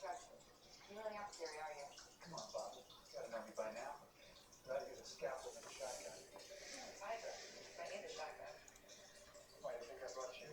Come on, Bob. You gotta know me by now. Ready to get a scalpel and a shotgun. Why, you think I brought you?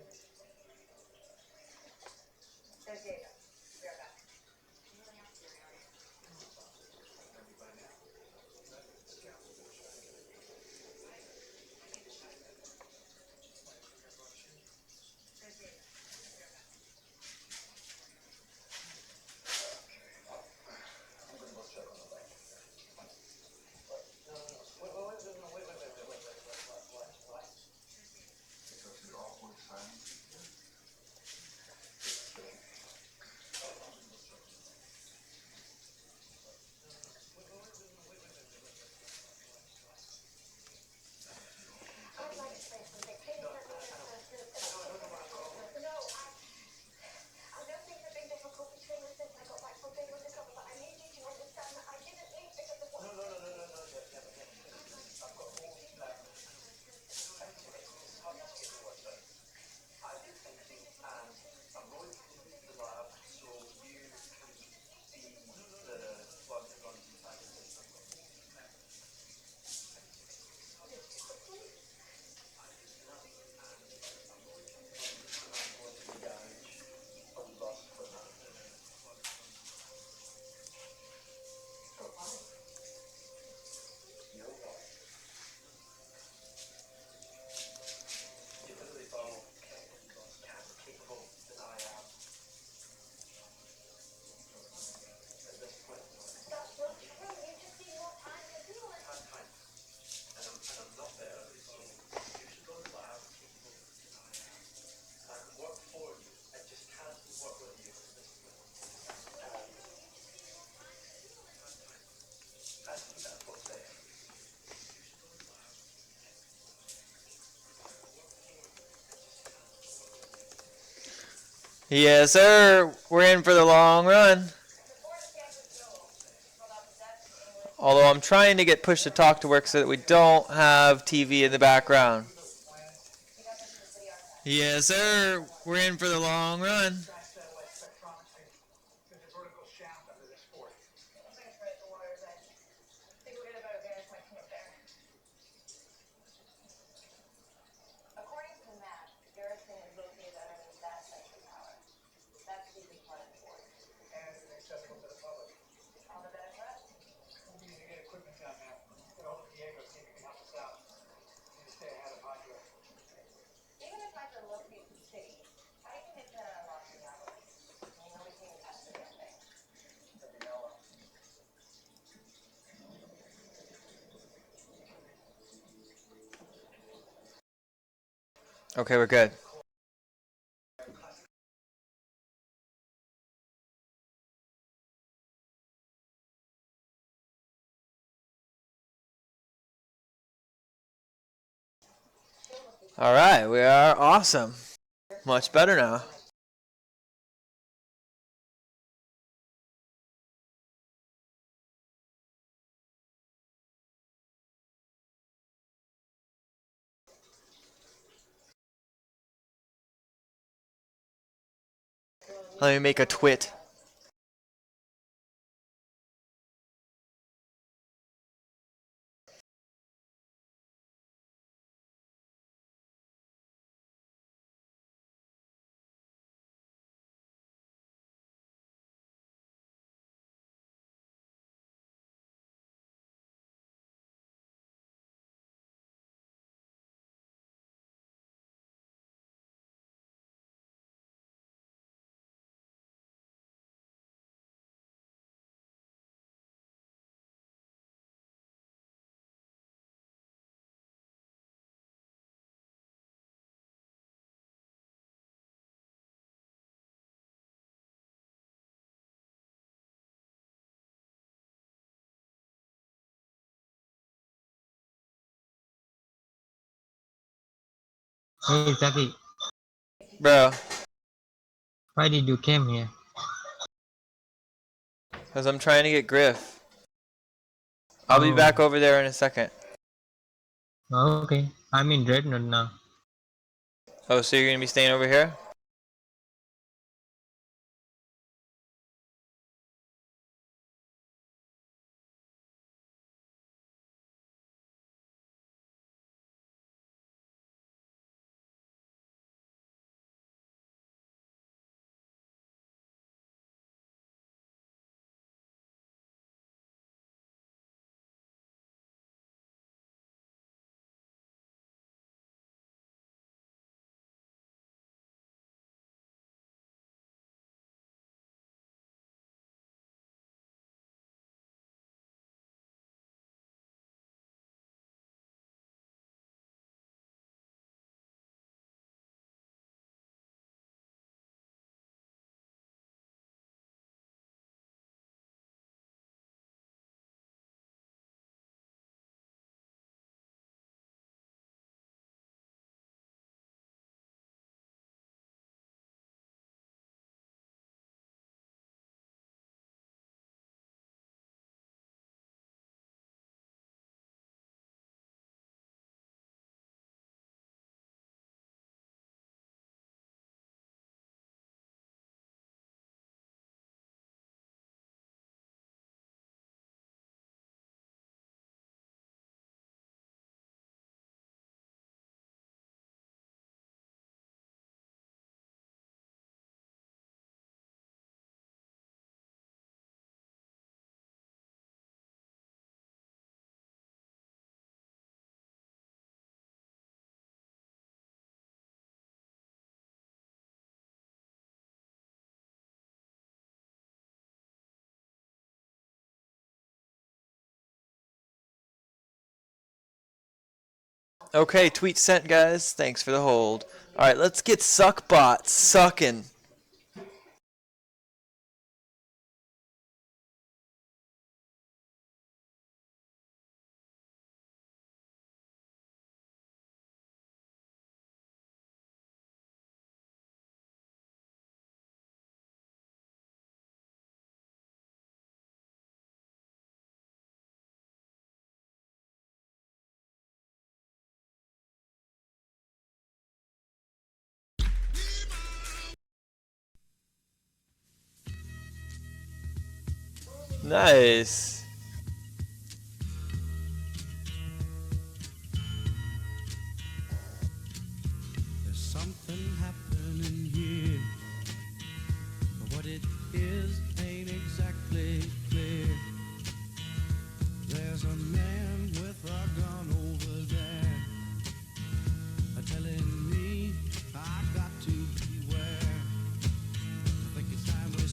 Yes, sir. We're in for the long run. Although I'm trying to get push to talk to work so that we don't have TV in the background. Yes, sir. We're in for the long run. Satellite spectrometry. There's a vertical shaft under this fort. And it's accessible to the public. We need to get equipment down there. Get hold of Diego, see if he can help us out. Need to stay ahead of Hydra. Okay, we're good. All right, we are awesome. Much better now. Let me make a twit. Hey Zaki, Bro, why did you came here? because I'm trying to get Griff. I'll be Oh, back over there in a second. okay. I'm in Dreadnought now. Oh, so you're going to be staying over here? Okay, tweet sent, guys. Thanks for the hold. All right, let's get Suckbot sucking. Nice. There's something happening here, but what it is ain't exactly clear. There's a man with a gun over there, telling me I got to beware. I think it's time we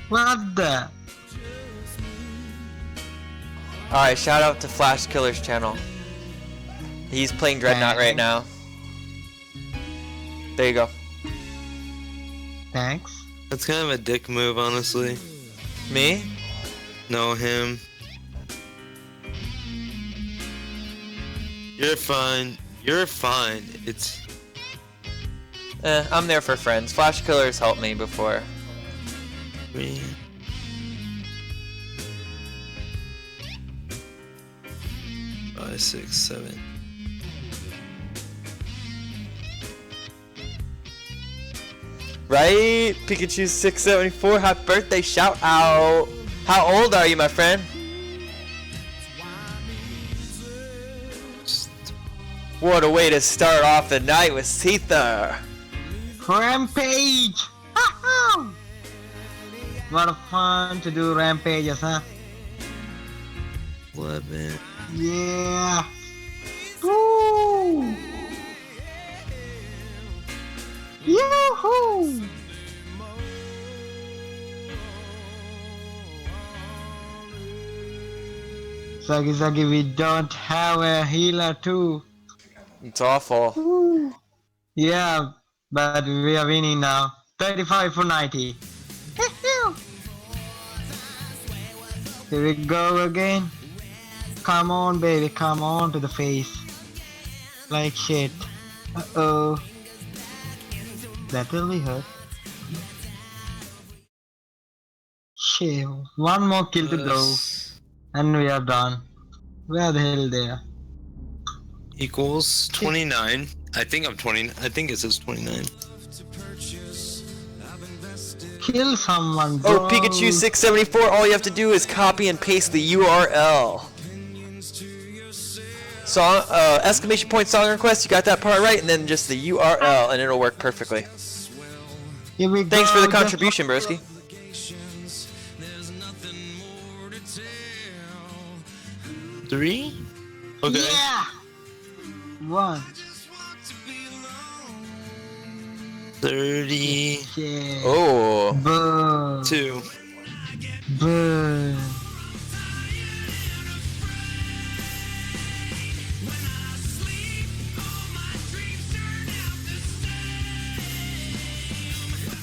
What the? Alright, shout out to Flash Killer's channel. He's playing Dreadnought right now. There you go. Thanks. That's kind of a dick move, honestly. Me? No, him. You're fine. You're fine. It's I'm there for friends. Flash Killer's helped me before. me. 5, 6, 7. Right? Pikachu 674, happy birthday, shout out. How old are you, my friend? What a way to start off the night with Seether. Rampage! What a fun to do rampages, huh? 11. Yeah. Woo! Yoo-hoo! Zagi, we don't have a healer too. It's awful. Yeah, but we are winning now. 35 for 90. Here we go again. Come on, baby, come on to the face. Like shit. Uh-oh. That really hurt. Shit, one more kill to go. And we are done. Where the hell they are? Equals 29. I think I'm 20. I think it says 29. Kill someone, bro. Oh, Pikachu 674, all you have to do is copy and paste the URL. Song, exclamation point song request, you got that part right, and then just the URL, and it'll work perfectly. Here we Thanks go, for the just- contribution, broski. Three? Okay. Yeah! One. 32. Yeah. Oh. Burn. Burn.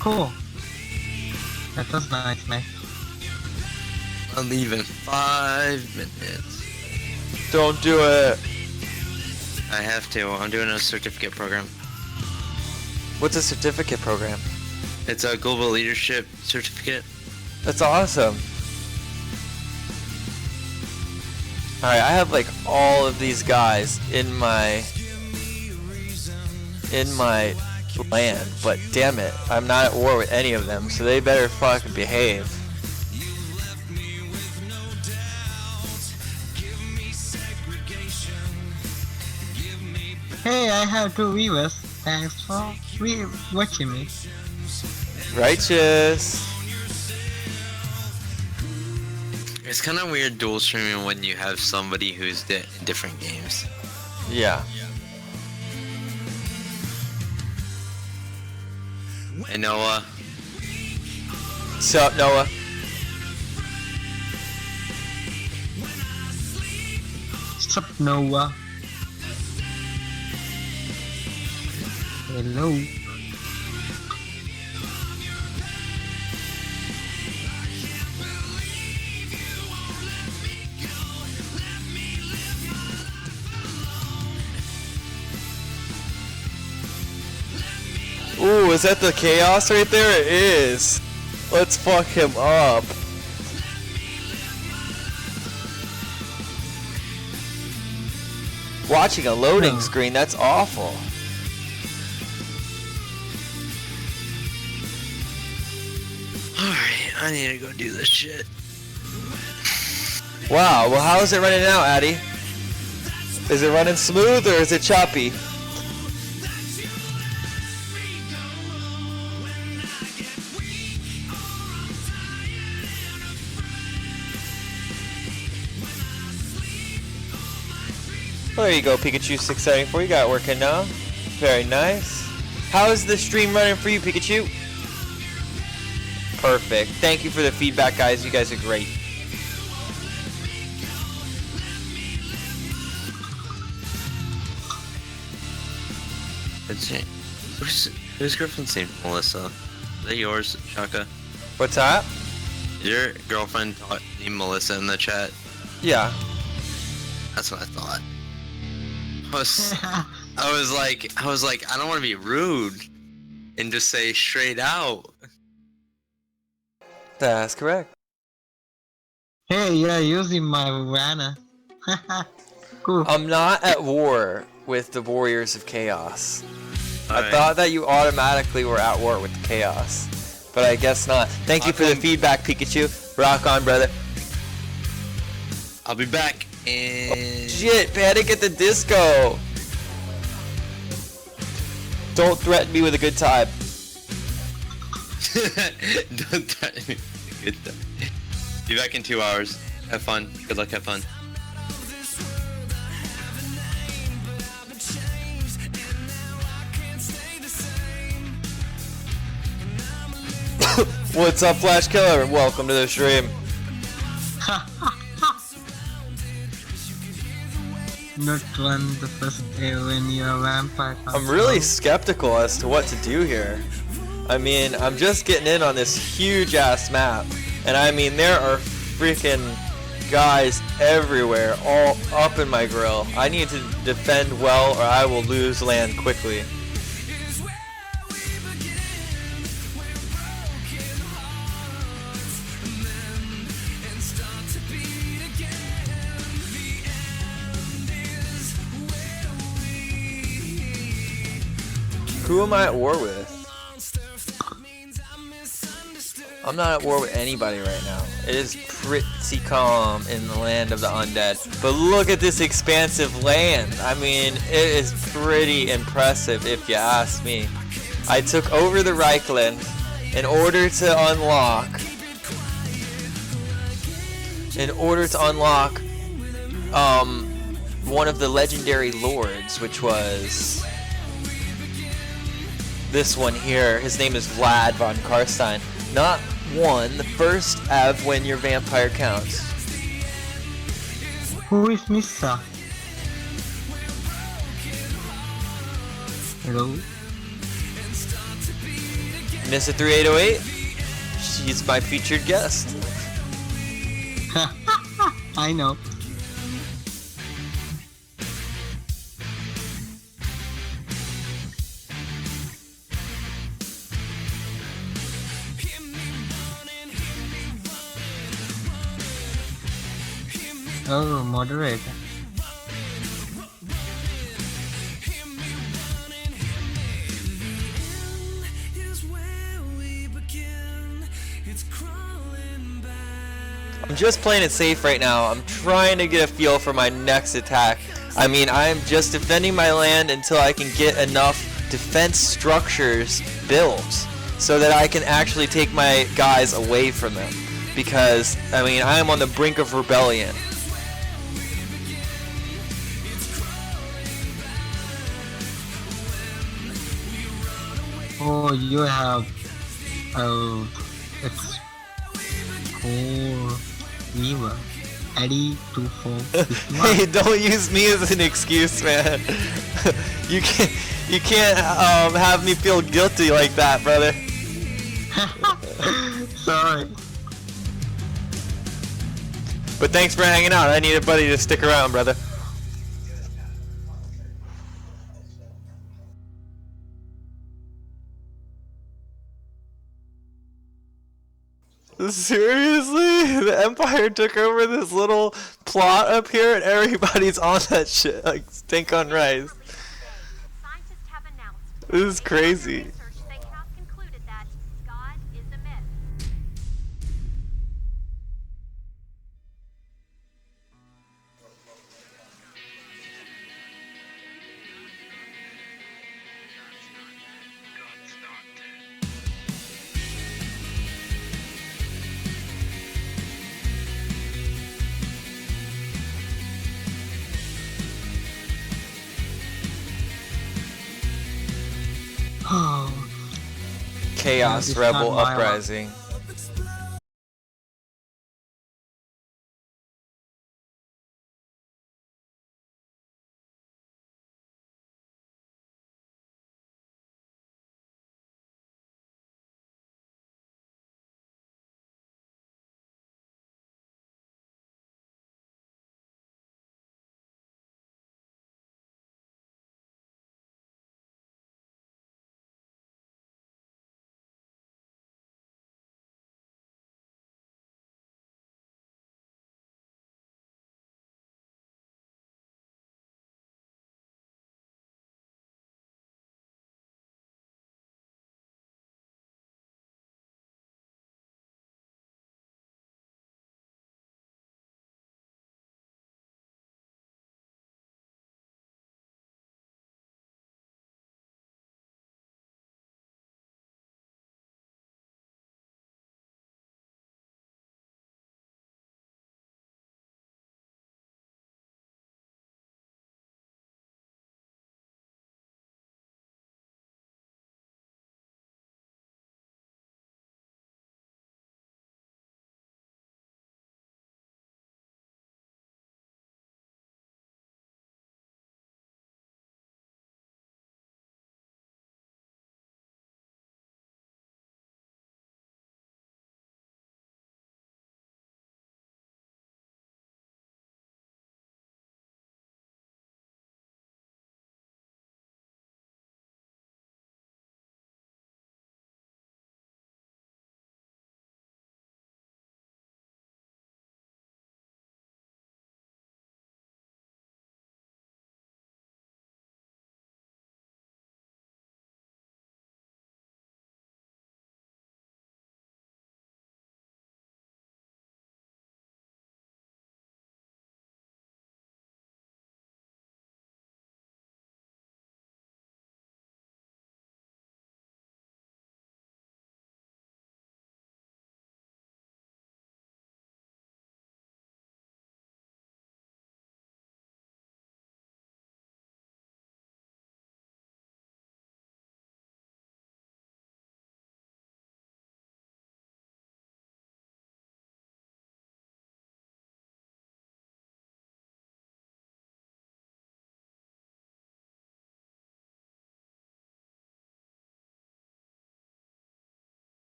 Cool. That was nice, man. I'll leave in 5 minutes. Don't do it. I have to. I'm doing a certificate program. What's a certificate program? It's a global leadership certificate. That's awesome. Alright, I have like all of these guys in my land, but damn it, I'm not at war with any of them, so they better fucking behave. Hey, I have 2 viewers. Thanks for watching me. Righteous. It's kind of weird dual streaming when you have somebody who's in different games. Yeah. And Noah. Sup, Noah? Sup, Noah? Hello. Ooh, is that the chaos right there? It is. Let's fuck him up. Watching a loading No. screen, that's awful. Alright, I need to go do this shit. Wow, well how is it running now, Addy? Is it running smooth or is it choppy? There you go, Pikachu 674. You got it working now. Very nice. How is the stream running for you, Pikachu? Perfect. Thank you for the feedback, guys. You guys are great. That's it. Whose girlfriend's name? Melissa. Is that yours, Shaka? What's that? Is your girlfriend named Melissa in the chat? Yeah. That's what I thought. I was like, I don't want to be rude and just say straight out. That's correct. Hey, you're using my banner. Cool. I'm not at war with the Warriors of Chaos. I Alright. thought that you automatically were at war with the Chaos, but I guess not. Thank you for the feedback, Pikachu. Rock on, brother. I'll be back and Shit, Panic at the Disco. Don't threaten me with a good time. don't threaten me. Good time. Be back in 2 hours. Have fun. Good luck. Have fun. What's up, Flash Killer? Welcome to the stream. Not run the first day when you're a vampire. I'm really skeptical as to what to do here. I mean, I'm just getting in on this huge ass map. And I mean, there are freaking guys everywhere, all up in my grill. I need to defend well or I will lose land quickly. Who am I at war with? I'm not at war with anybody right now. It is pretty calm in the land of the undead. But look at this expansive land. I mean, it is pretty impressive if you ask me. I took over the Reichland in order to unlock one of the legendary lords, which was this one here. His name is Vlad von Karstein. Not one, the first Av when your vampire counts. Who is Missa? Hello? Nissa 3808, she's my featured guest. I know. Oh, moderator. I'm just playing it safe right now. I'm trying to get a feel for my next attack. I mean, I'm just defending my land until I can get enough defense structures built so that I can actually take my guys away from them. Because, I mean, I am on the brink of rebellion. Oh, you have it's 4 Weaver. Eddie 2451. Hey, don't use me as an excuse, man. you can't have me feel guilty like that, brother. Sorry. But thanks for hanging out. I need a buddy to stick around, brother. Seriously? The Empire took over this little plot up here and everybody's on that shit like stink on rice. Scientists have announced This is crazy. research they have concluded that God is a myth. Oh, Chaos It's Rebel not my Uprising.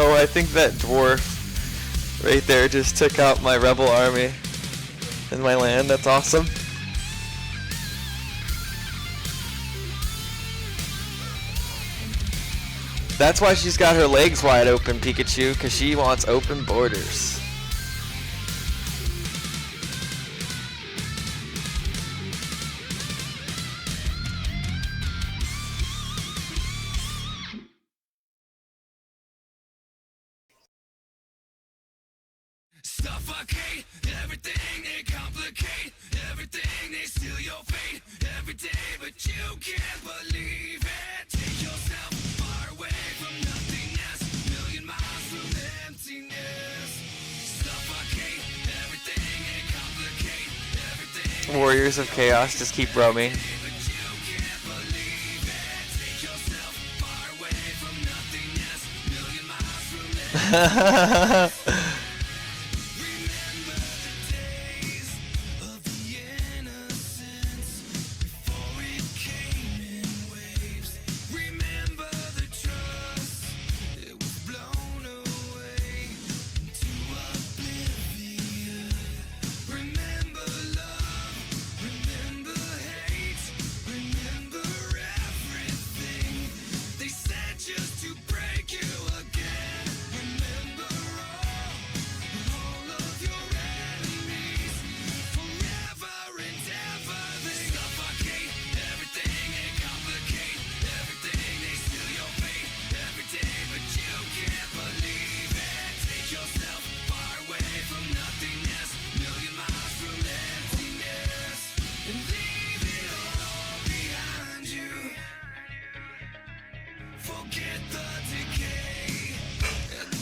Oh, I think that dwarf right there just took out my rebel army in my land. That's awesome. That's why she's got her legs wide open, Pikachu, because she wants open borders. Suffocate everything, they complicate everything, they steal your fate every day, but you can't believe it. Take yourself far away from nothingness, million miles from emptiness. Suffocate everything, they complicate everything. Warriors of Chaos just keep roaming. But you can't believe it. Take yourself far away from nothingness, million miles from emptiness. Remember the days of the innocence before it came in waves. Remember the trust, it was blown away into oblivion. Remember love, remember hate, remember everything they said just to break you again. Remember all of your enemies, forever and ever they suffocate everything, they complicate everything, they steal your fate every day, but you can't believe it. Take yourself far away from nothingness, million miles from emptiness, and leave it all behind you. Forget the decay.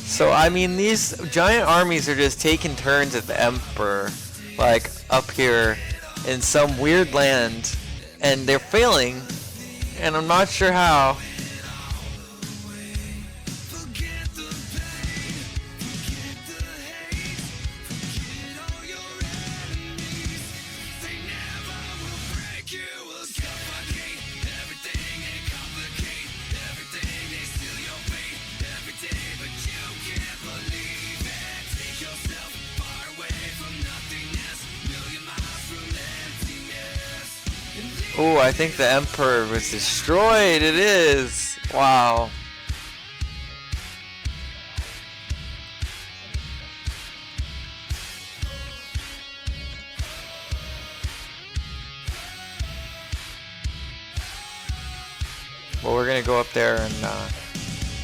So, I mean, these giant armies are just taking turns at the Emperor, like, up here in some weird land, and they're failing, and I'm not sure how. Forget the pain, forget the hate, forget all your enemies. They never will break you, will suffocate everything, they complicate everything, they steal your fate every day, but you can't believe it. Take yourself far away from nothingness, million miles from emptiness, and leave Oh, I think the Emperor was destroyed. It is. Wow. Well, we're gonna go up there and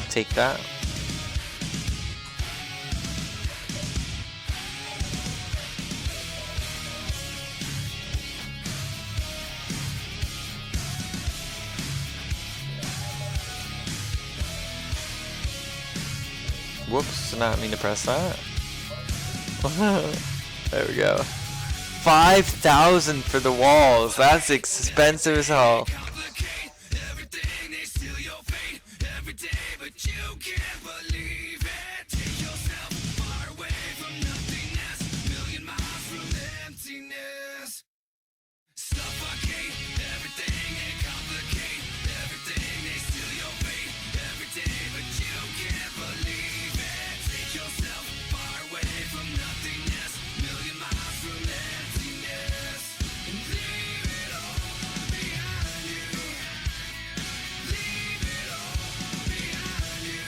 take that. Whoops, did not mean to press that. There we go. 5,000 for the walls. That's expensive as hell. complicate everything, they steal your fate every day, but you can't believe it. Take yourself far away from nothingness, million miles from emptiness. Suffocate everything, they complicate everything, they steal your fate every day, but you can't believe it. Take yourself far away from nothingness, million miles from emptiness, and leave it all behind you. Leave it all behind you.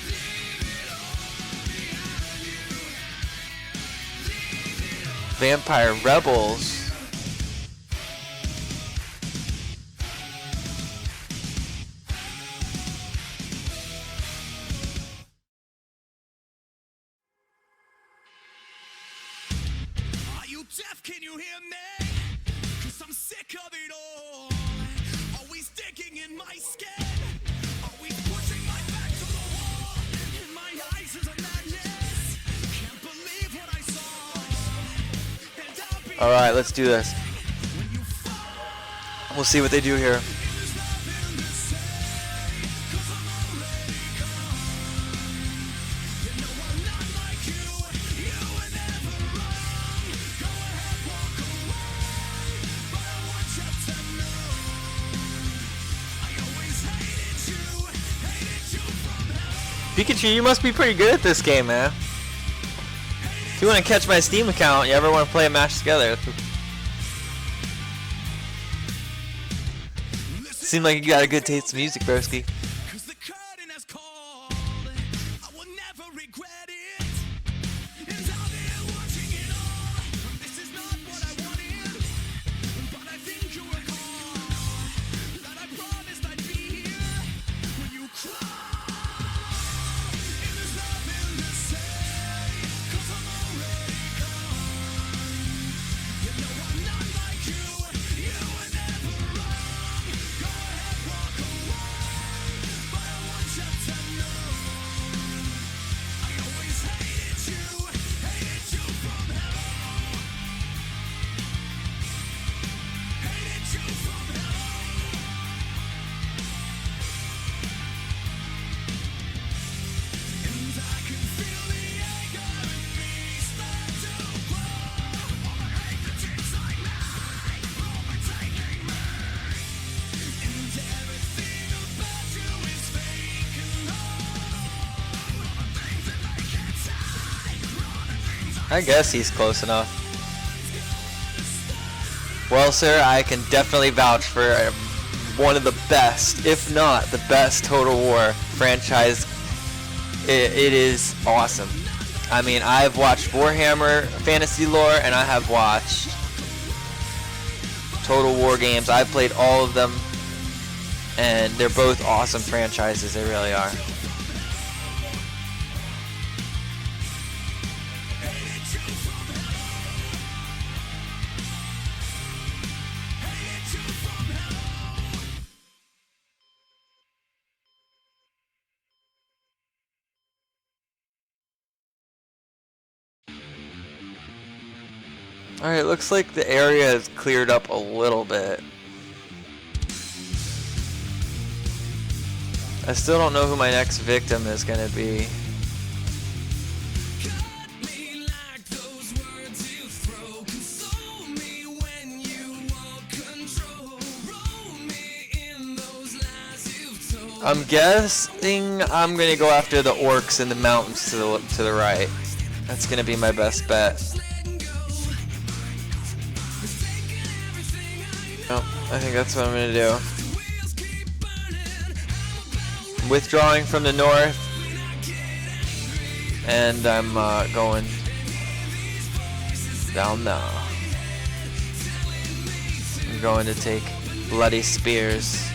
Leave it all behind you. Leave it all. Vampire Rebels. Are you deaf? Can you hear me? 'Cause I'm sick of it all. Always digging in my skin. Always pushing my back to the wall. In my eyes is a madness. Can't believe what I saw. And I'll be All right, let's do this. when you fall. We'll see what they do here. There's nothing to say. 'Cause I'm already gone. You know I'm not like you. You were never wrong. Go ahead, walk away. But I want you to know I always hated you from hell. Pikachu, you must be pretty good at this game, man. If you want to catch my Steam account, you ever want to play a match together? Seemed like you got a good taste in music, broski. Cause the curtain has called. I will never regret it. And I've been watching it all. This is not what I wanted. But I think you recall that I promised I'd be here when you cry. And there's nothing to say. Cause I'm already gone. You know I'm not like you. You were never wrong. Go ahead, walk away. But I want you to know I always hated you from hello. Hated you from hello. And I can feel the anger in me start to grow. All the hate that inside me, overtaking me. And everything about you is fake and all the things that I can't take, all the things I guess he's close enough. Well, sir, I can definitely vouch for one of the best, if not the best, Total War franchise. It is awesome. I mean, I've watched Warhammer Fantasy Lore, and I have watched Total War games. I've played all of them, and they're both awesome franchises. They really are. Alright, looks like the area has cleared up a little bit. I still don't know who my next victim is gonna be. cut me like those words you throw. Console me when you want control. Roll me in those lies you've told. I'm guessing I'm gonna go after the orcs in the mountains to the right. That's gonna be my best bet. Oh, I think that's what I'm gonna do. I'm withdrawing from the north, and I'm going down now. I'm going to take Bloody Spears,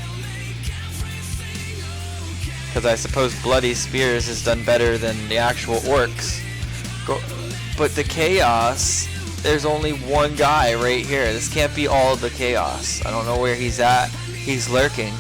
because I suppose Bloody Spears has done better than the actual orcs. But the chaos, there's only one guy right here. This can't be all the chaos. I don't know where he's at. He's lurking.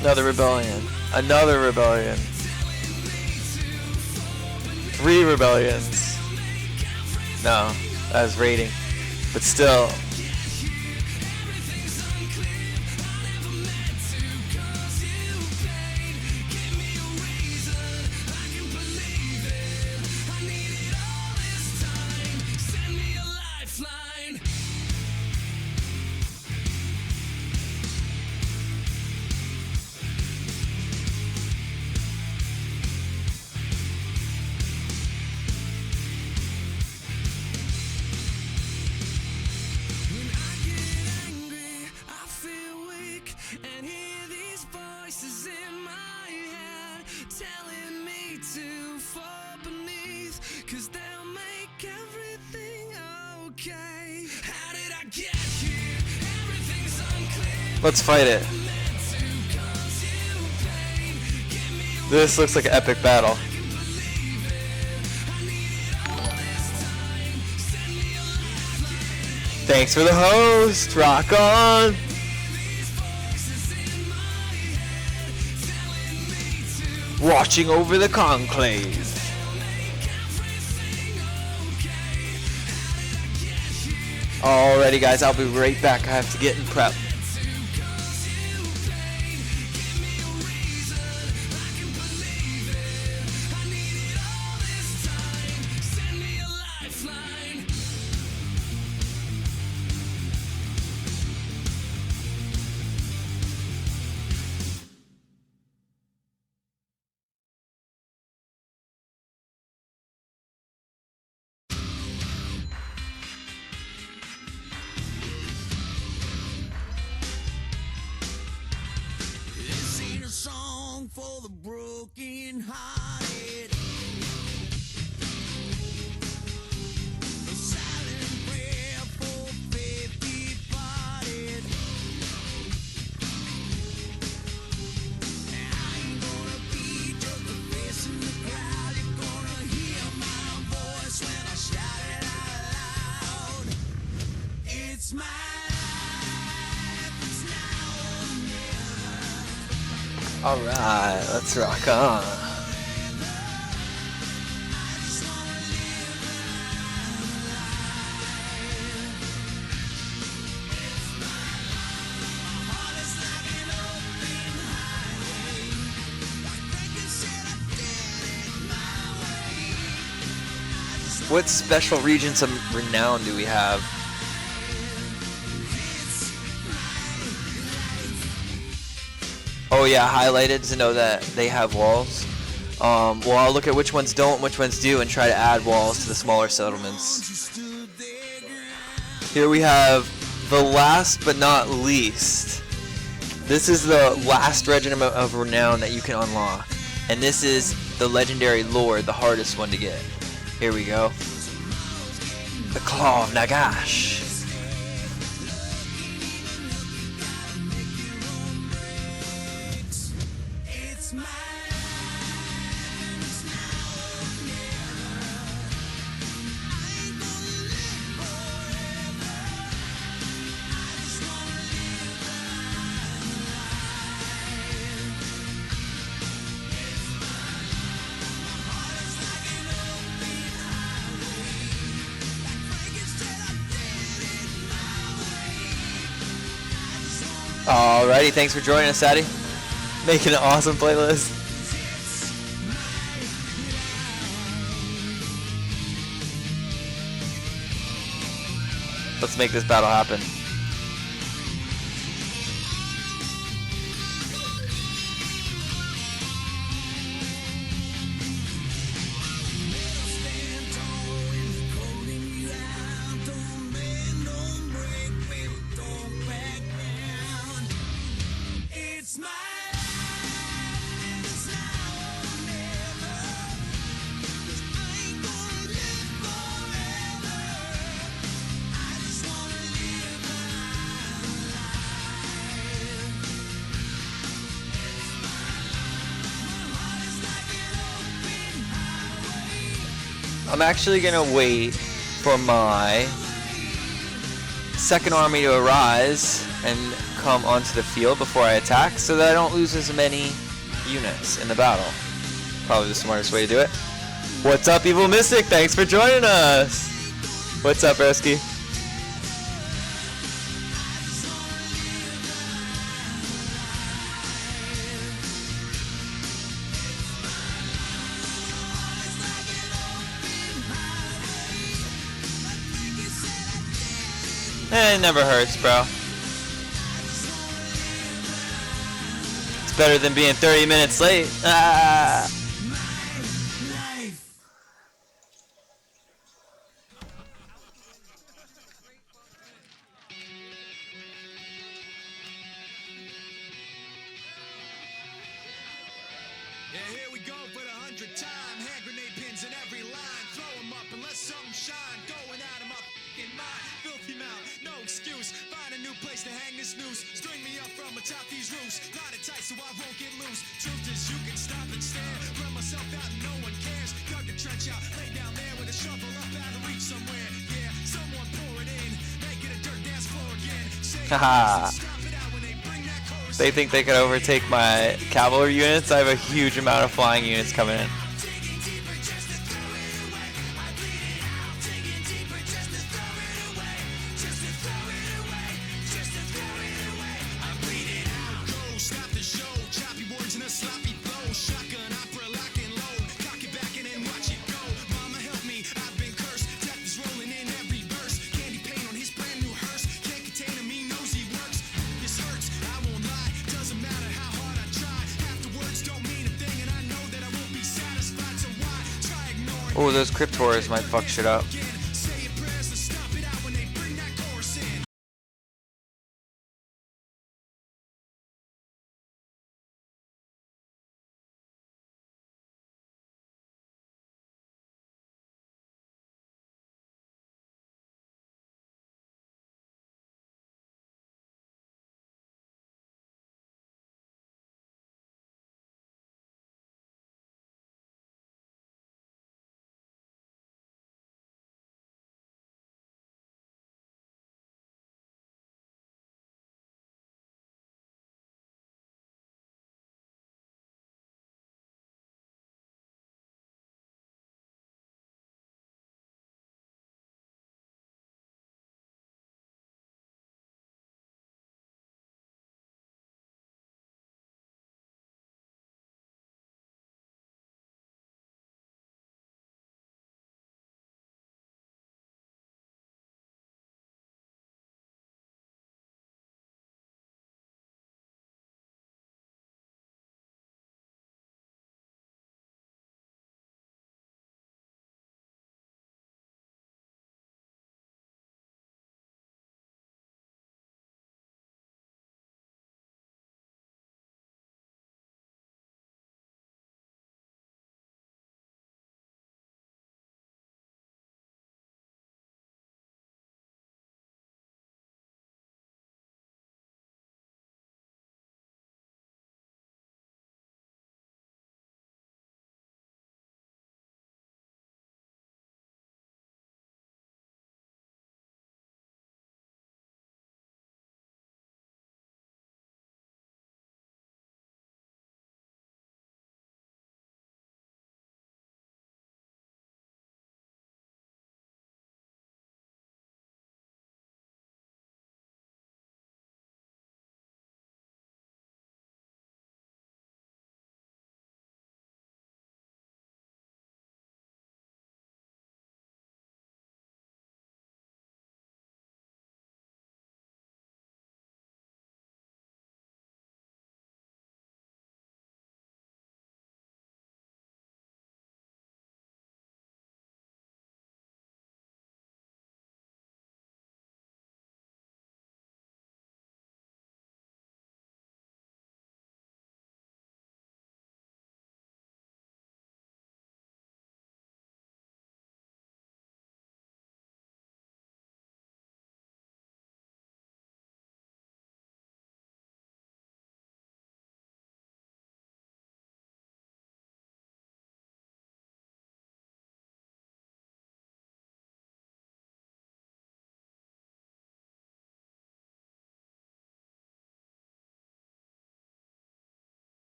Another rebellion. Another rebellion. 3 rebellions. No, that was raiding. But still. Let's fight it. This looks like an epic battle. Thanks for the host. Rock on. Watching over the conclave. Alrighty, guys, I'll be right back. I have to get in prep. For the broken hearted, a silent prayer for faith departed. I ain't gonna be just a face in the crowd. You're gonna hear my voice when I shout it out loud. It's my life, it's now or never. Alright, let's rock on. What special regions of renown do we have? Oh yeah, highlighted to know that they have walls. Well, I'll look at which ones don't, which ones do, and try to add walls to the smaller settlements. Here we have the last but not least. This is the last regiment of renown that you can unlock. And this is the legendary lord, the hardest one to get. Here we go. The Claw of Nagash. Alrighty, thanks for joining us, Sadie. Making an awesome playlist. Let's make this battle happen. I'm actually gonna wait for my second army to arise and come onto the field before I attack so that I don't lose as many units in the battle. Probably the smartest way to do it. What's up, Evil Mystic? Thanks for joining us. What's up, Ersky? It never hurts, bro. It's better than being 30 minutes late. Ah. Yeah, here we go for the 100th time. Hand grenade pins in every line. Throw them up and let something shine. Going out of my f***ing mind. Filthy mouth, no excuse. Find a new place to hang this noose. String me up from atop these roofs. Line it tight so I won't get loose. Truth is you can stop and stare. Run myself out and no one cares. Dug the trench out, lay down there with a shovel up out of reach somewhere. Yeah, someone pour it in. Make it a Haha. They think they can overtake my cavalry units. I have a huge amount of flying units coming in. Oh, those Cryptors might fuck shit up.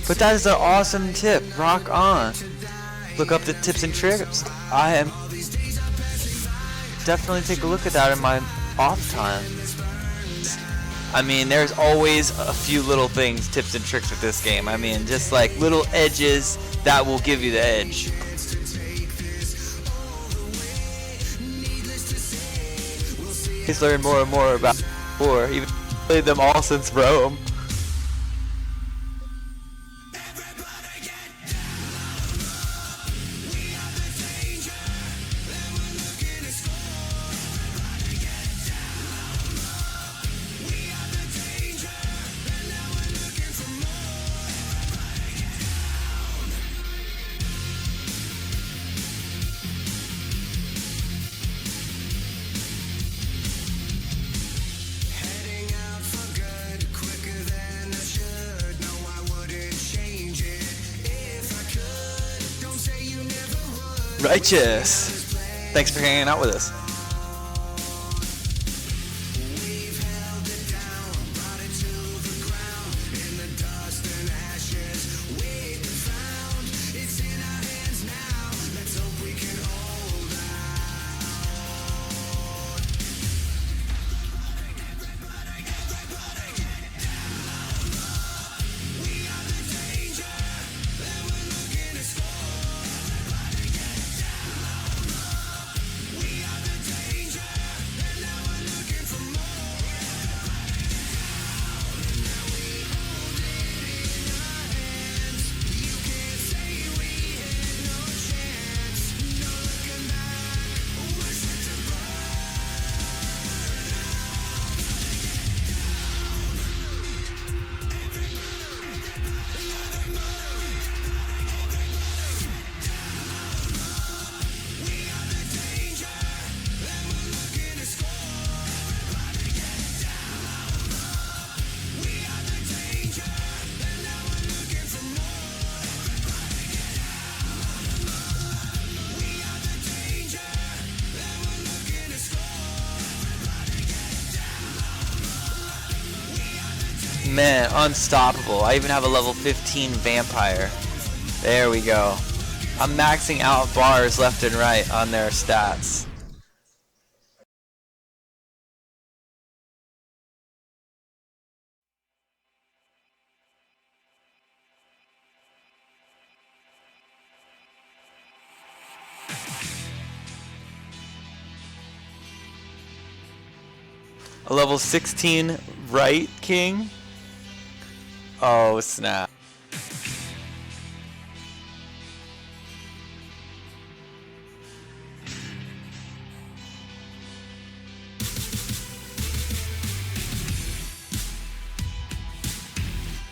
But that is an awesome tip. Rock on. Look up the tips and tricks. I am definitely take a look at that in my off time. I mean, there's always a few little things, tips and tricks with this game. I mean, just like little edges that will give you the edge. He's learned more and more about war. Even played them all since Rome. Righteous. Thanks for hanging out with us. Man, unstoppable. I even have a level 15 vampire. There we go. I'm maxing out bars left and right on their stats. A level 16 right king? Oh snap.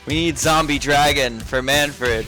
We need zombie dragon for Manfred.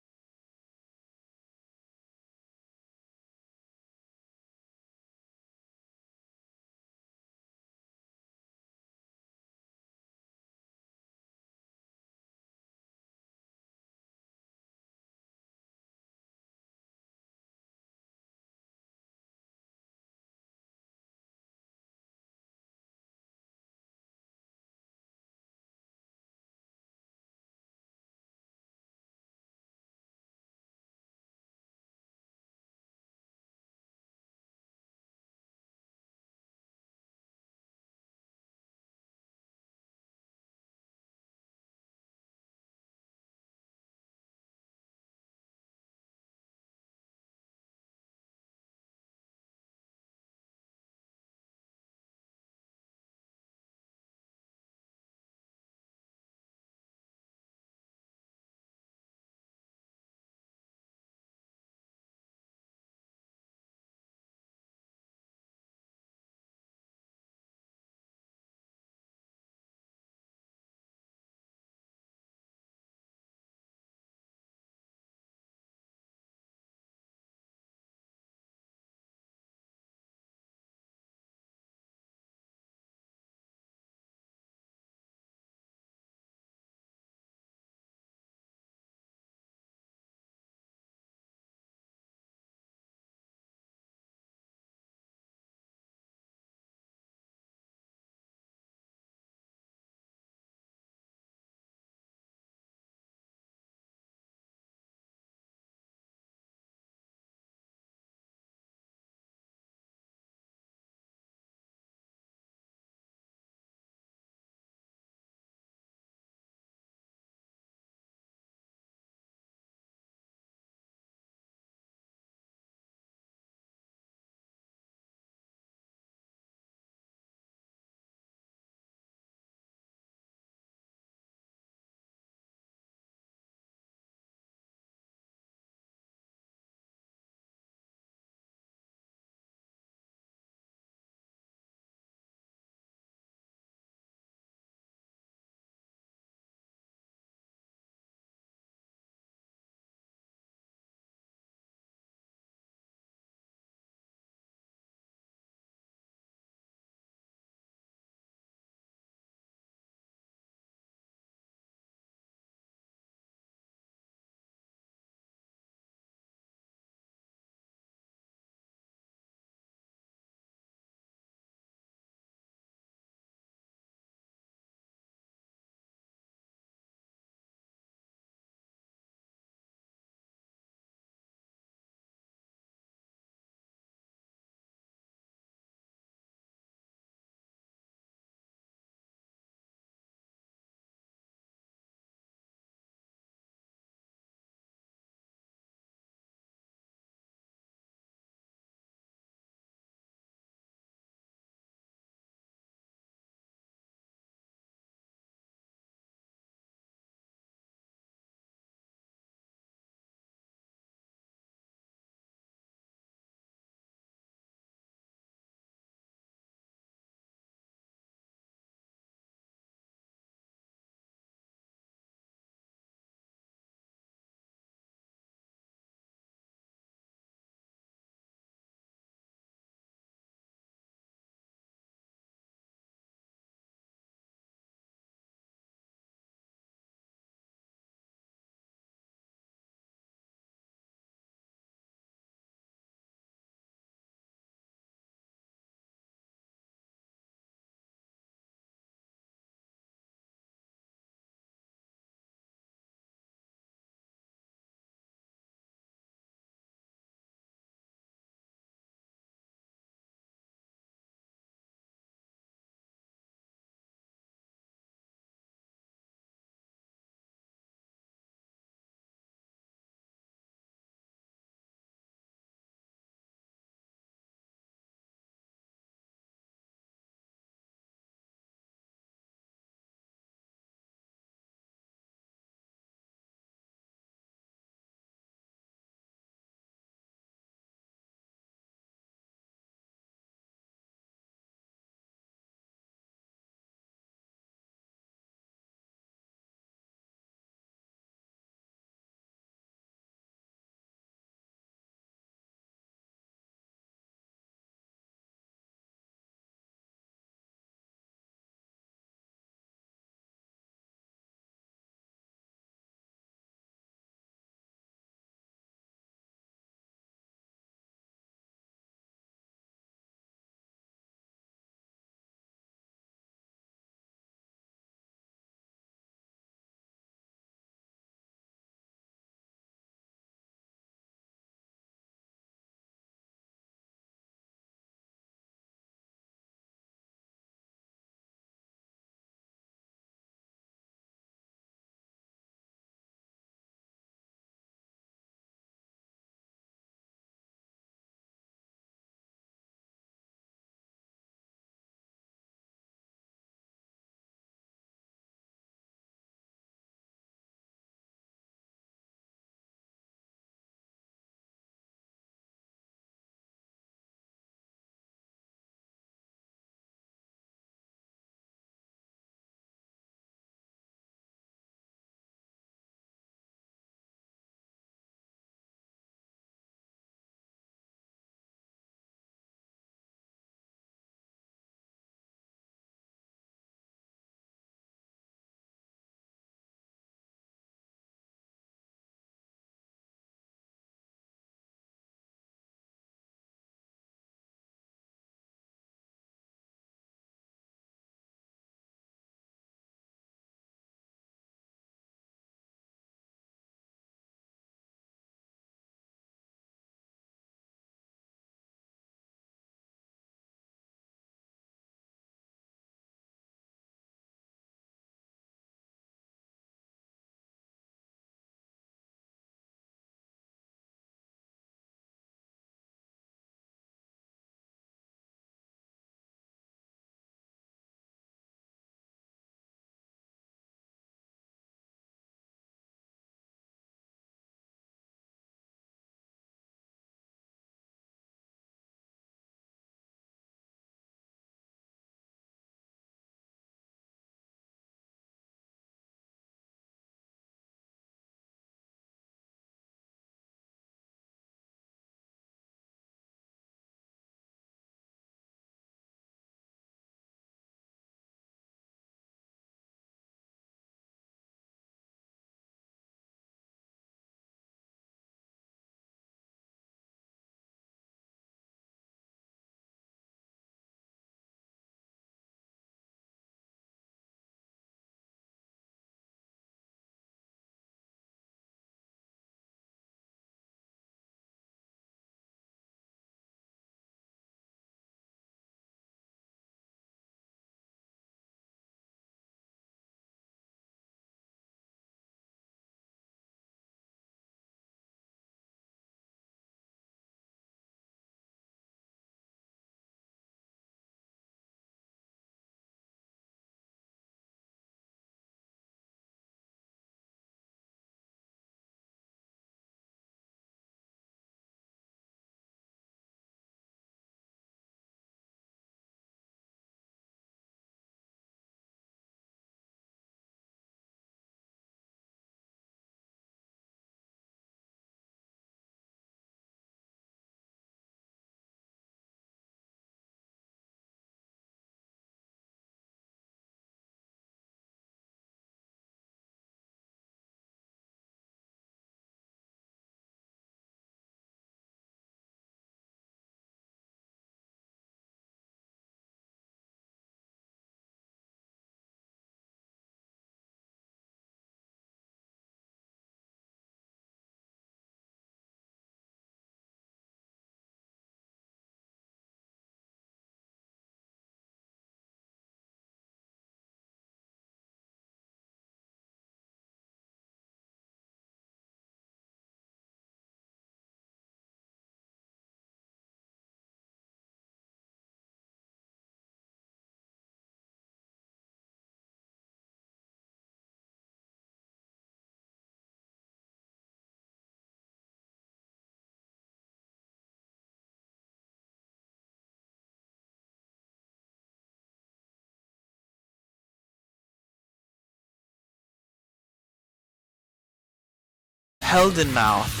Heldenmouth.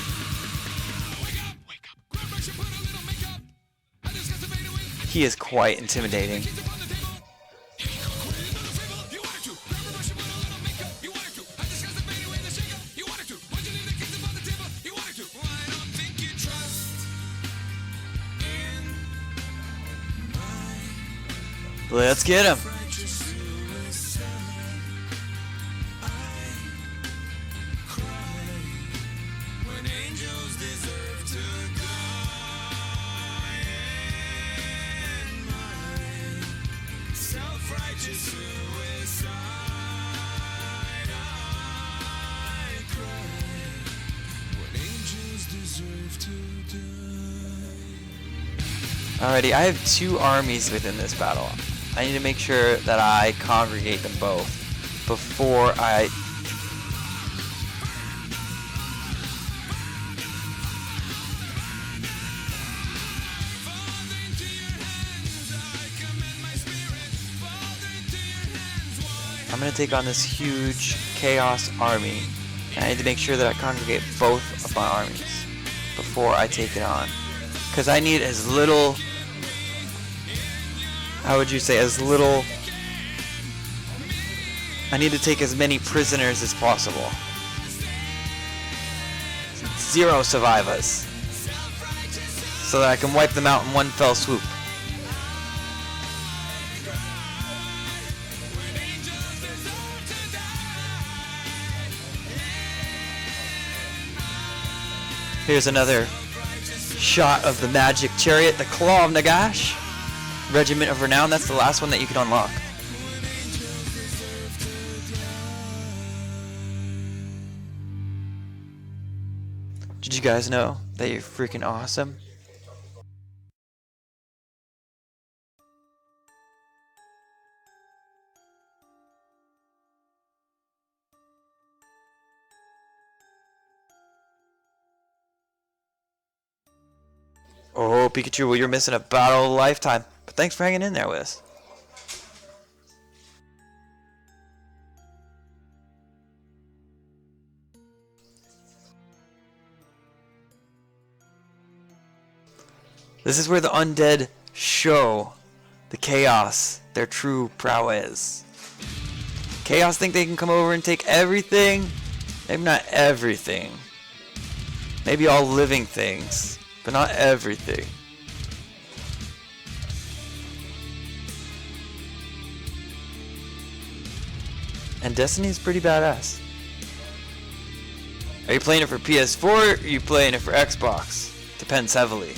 He is quite intimidating. Let's get him. Alrighty, I have 2 armies within this battle. I need to make sure that I congregate them both before I... I'm going to take on this huge Chaos army. And I need to make sure that I congregate both of my armies before I take it on. Because I need as little... How would you say, as little... I need to take as many prisoners as possible. 0 survivors. So that I can wipe them out in one fell swoop. Here's another shot of the magic chariot, the Claw of Nagash. Regiment of Renown, that's the last one that you can unlock. Did you guys know that you're freaking awesome? Oh, Pikachu, well, you're missing a battle of a lifetime. But thanks for hanging in there with us. This is where the undead show the Chaos their true prowess. Chaos think they can come over and take everything? Maybe not everything. Maybe all living things, but not everything. And Destiny's pretty badass. Are you playing it for PS4 or are you playing it for Xbox? Depends heavily.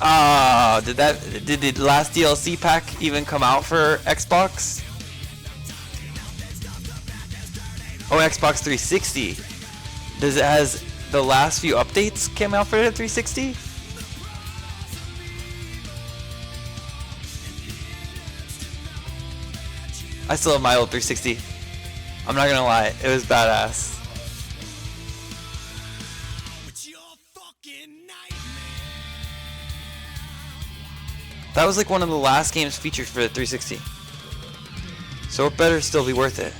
Oh, did the last DLC pack even come out for Xbox? Oh, Xbox 360. Does it has the last few updates came out for the 360? I still have my old 360. I'm not gonna lie, it was badass. That was like one of the last games featured for the 360. So it better still be worth it.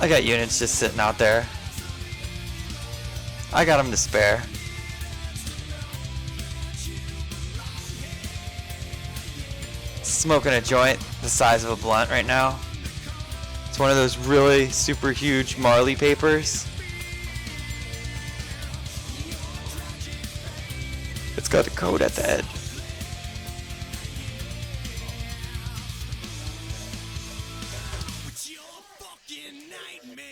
I got units just sitting out there. I got them to spare. smoking a joint the size of a blunt right now. It's one of those really super huge Marley papers. It's got a code at the edge. It's your fucking nightmare.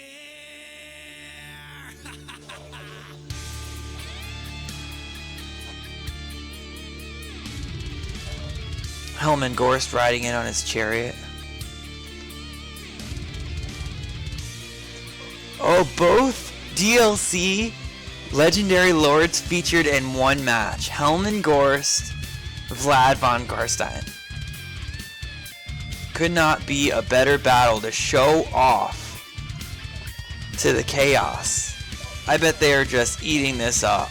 Helman Gorst riding in on his chariot. Oh, both DLC Legendary Lords featured in one match. Helman Gorst, Vlad von Garstein. Could not be a better battle to show off to the chaos. I bet they are just eating this up.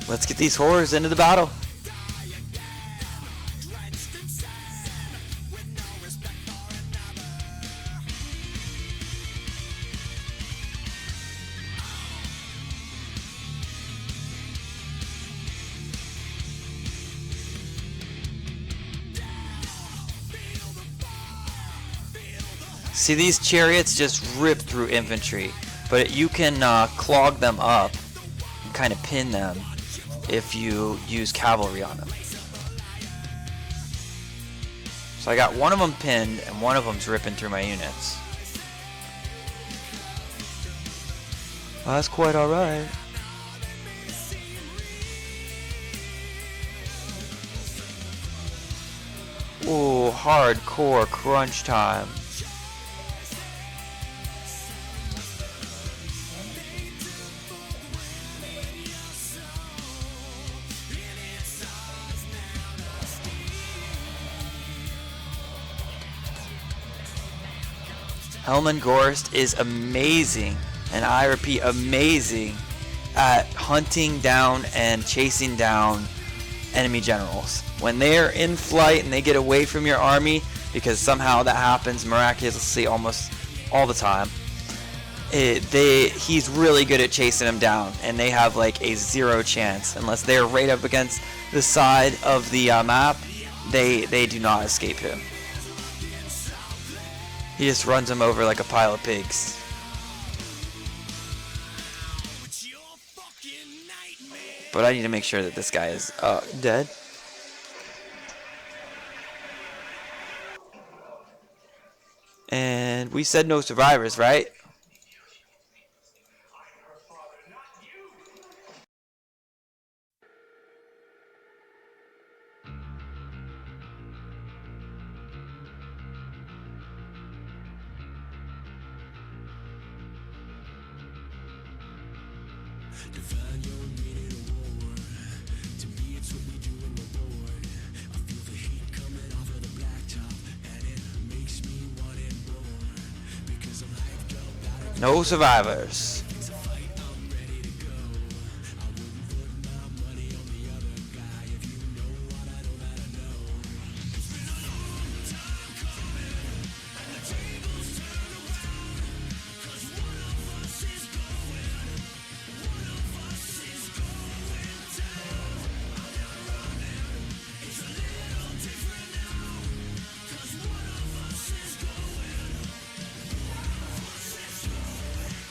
Let's get these horrors into the battle. See, these chariots just rip through infantry, but you can clog them up and kind of pin them if you use cavalry on them. So I got one of them pinned and one of them's ripping through my units. Well, that's quite alright. Ooh, hardcore crunch time. Helman Gorst is amazing, and I repeat, amazing at hunting down and chasing down enemy generals. When they're in flight and they get away from your army, because somehow that happens miraculously almost all the time, he's really good at chasing them down, and they have like a 0 chance unless they're right up against the side of the map. They do not escape him. He just runs them over like a pile of pigs. But I need to make sure that this guy is dead. And we said no survivors, right? Define your meaning of war. To me, it's what we do in the Lord. I feel the heat coming off of the blacktop, and it makes me want it more. Because I'm hyped up out of No survivors. it's a fight, I'm ready to go. I wouldn't put my money on the other guy. If you know what I know that I know. It's been a long time coming, and the tables turn around. 'Cause one of us is going. One of us is going down. I'm not running. It's a little different now. 'Cause one of us is going. One of us is going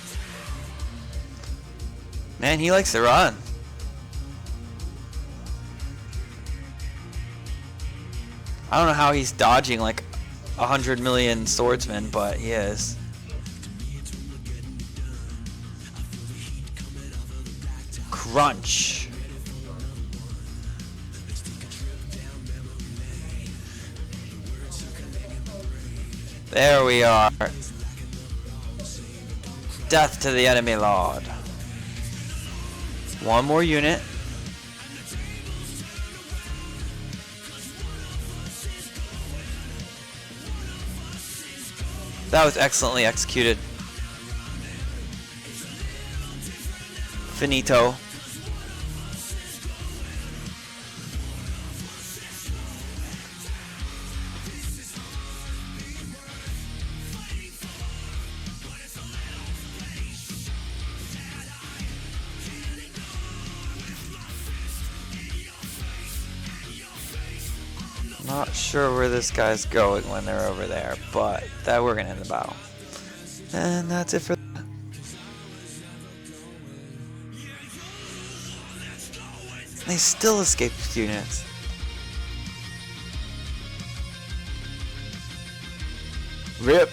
down. Man, he likes to run. I don't know how he's dodging like 100 million swordsmen, but he is. Crunch. There we are. Death to the enemy lord. One more unit. That was excellently executed. Finito. Not sure where this guy's going when they're over there, but that we're gonna end the battle. And that's it for that. They still escaped with units. Rip.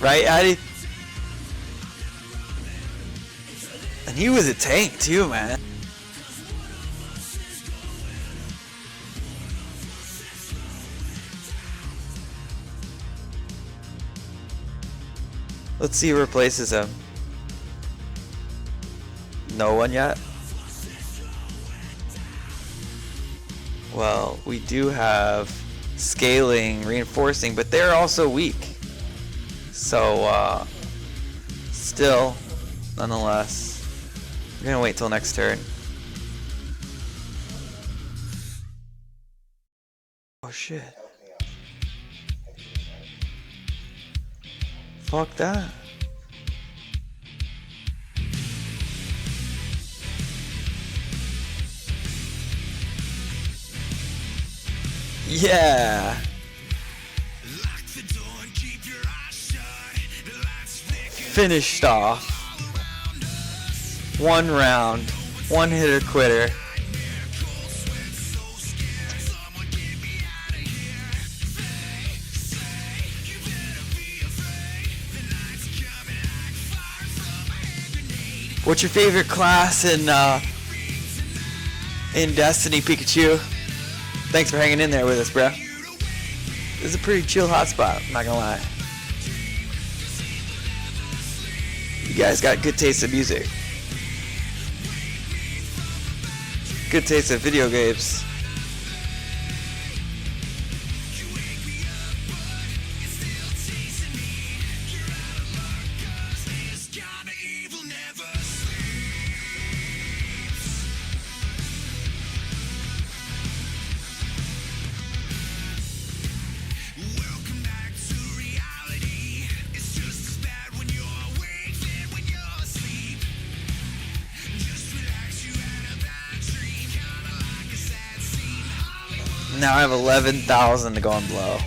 Right, Addy? And he was a tank too, man. Let's see who replaces him. No one yet? Well, we do have scaling, reinforcing, but they're also weak. So, still, nonetheless, we're gonna wait till next turn. Oh shit. Fuck that. Yeah. Finished off. One round. One hitter quitter. What's your favorite class in Destiny, Pikachu? Thanks for hanging in there with us, bro. This is a pretty chill hotspot, I'm not gonna lie. You guys got good taste in music. Good taste in video games. Now I have 11,000 to go and blow.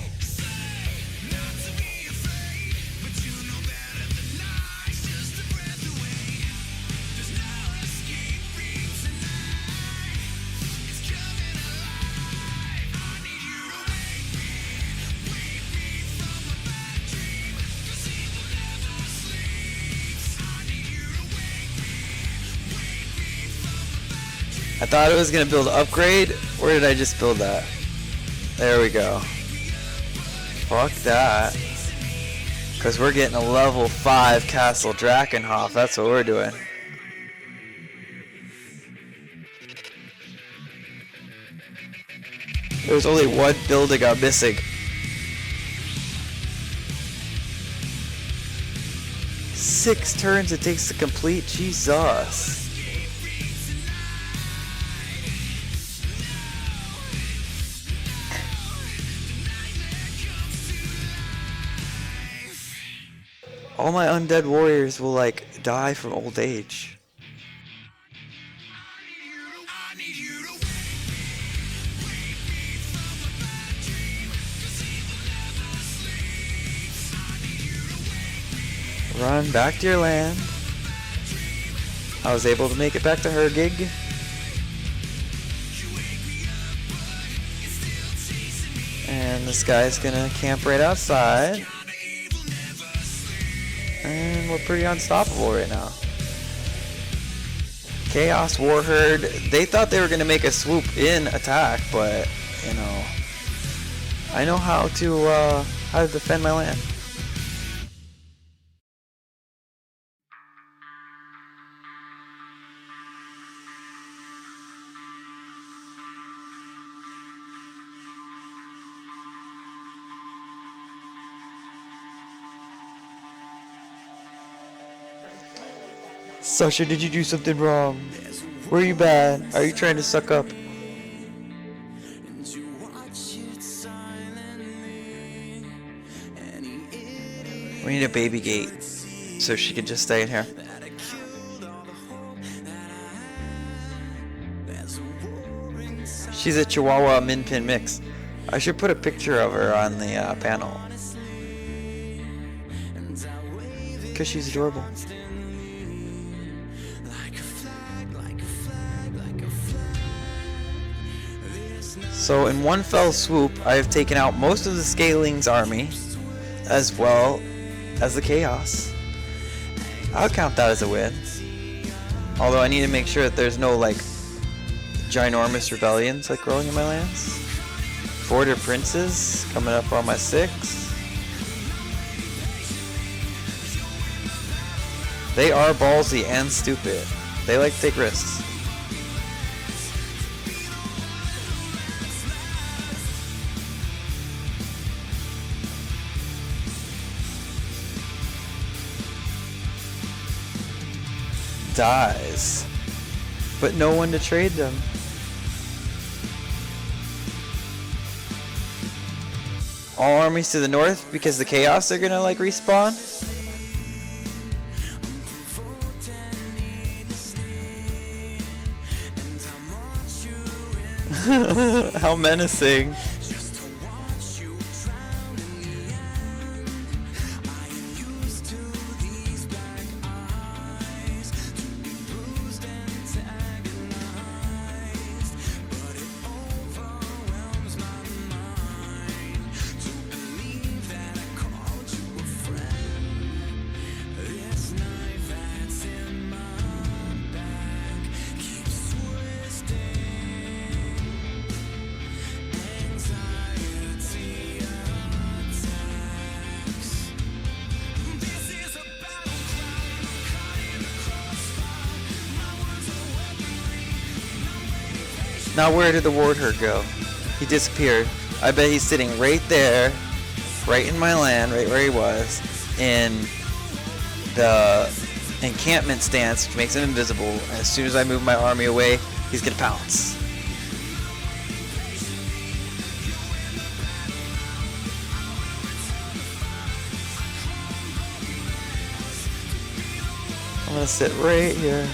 I thought it was gonna build upgrade. Where did I just build that? There we go. Fuck that. Cause we're getting a level 5 Castle Drakenhof. That's what we're doing. There's only one building I'm missing. 6 turns it takes to complete? Jesus. All my undead warriors will like die from old age. Run back to your land. I was able to make it back to Hergig. And this guy's gonna camp right outside. And we're pretty unstoppable right now. Chaos Warherd, they thought they were going to make a swoop in attack, but, you know, I know how to defend my land. Sasha, did you do something wrong? Were you bad? Are you trying to suck up? We need a baby gate so she can just stay in here. She's a Chihuahua Min Pin mix. I should put a picture of her on the panel. Because she's adorable. So in one fell swoop, I have taken out most of the Scaling's army, as well as the Chaos. I'll count that as a win. Although I need to make sure that there's no like ginormous rebellions like growing in my lands. Border Princes coming up on my 6. They are ballsy and stupid. They like to take risks. Dies, but no one to trade them. All armies to the north because the Chaos are gonna like respawn. How menacing. Now where did the Warthog go? He disappeared. I bet he's sitting right there, right in my land, right where he was, in the encampment stance, which makes him invisible. And as soon as I move my army away, he's gonna pounce. I'm gonna sit right here.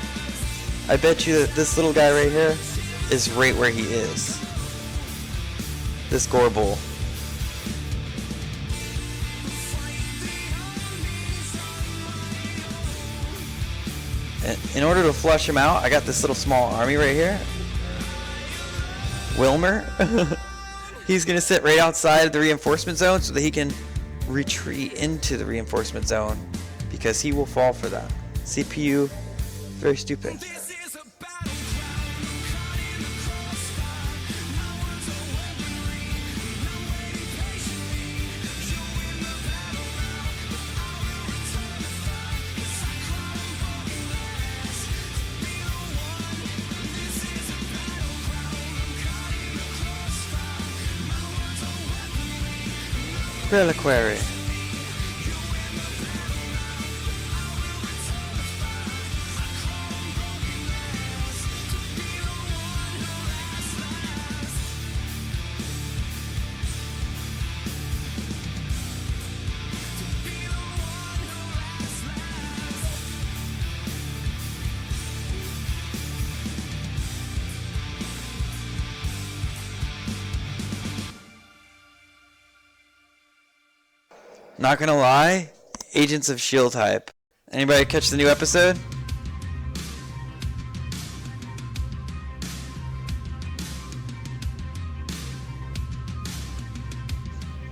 I bet you that this little guy right here is right where he is. This Gorbel. And in order to flush him out, I got this little small army right here. Wilmer. He's gonna sit right outside of the reinforcement zone so that he can retreat into the reinforcement zone, because he will fall for that. CPU, very stupid. Reliquary. Not gonna lie, Agents of S.H.I.E.L.D. hype. Anybody catch the new episode?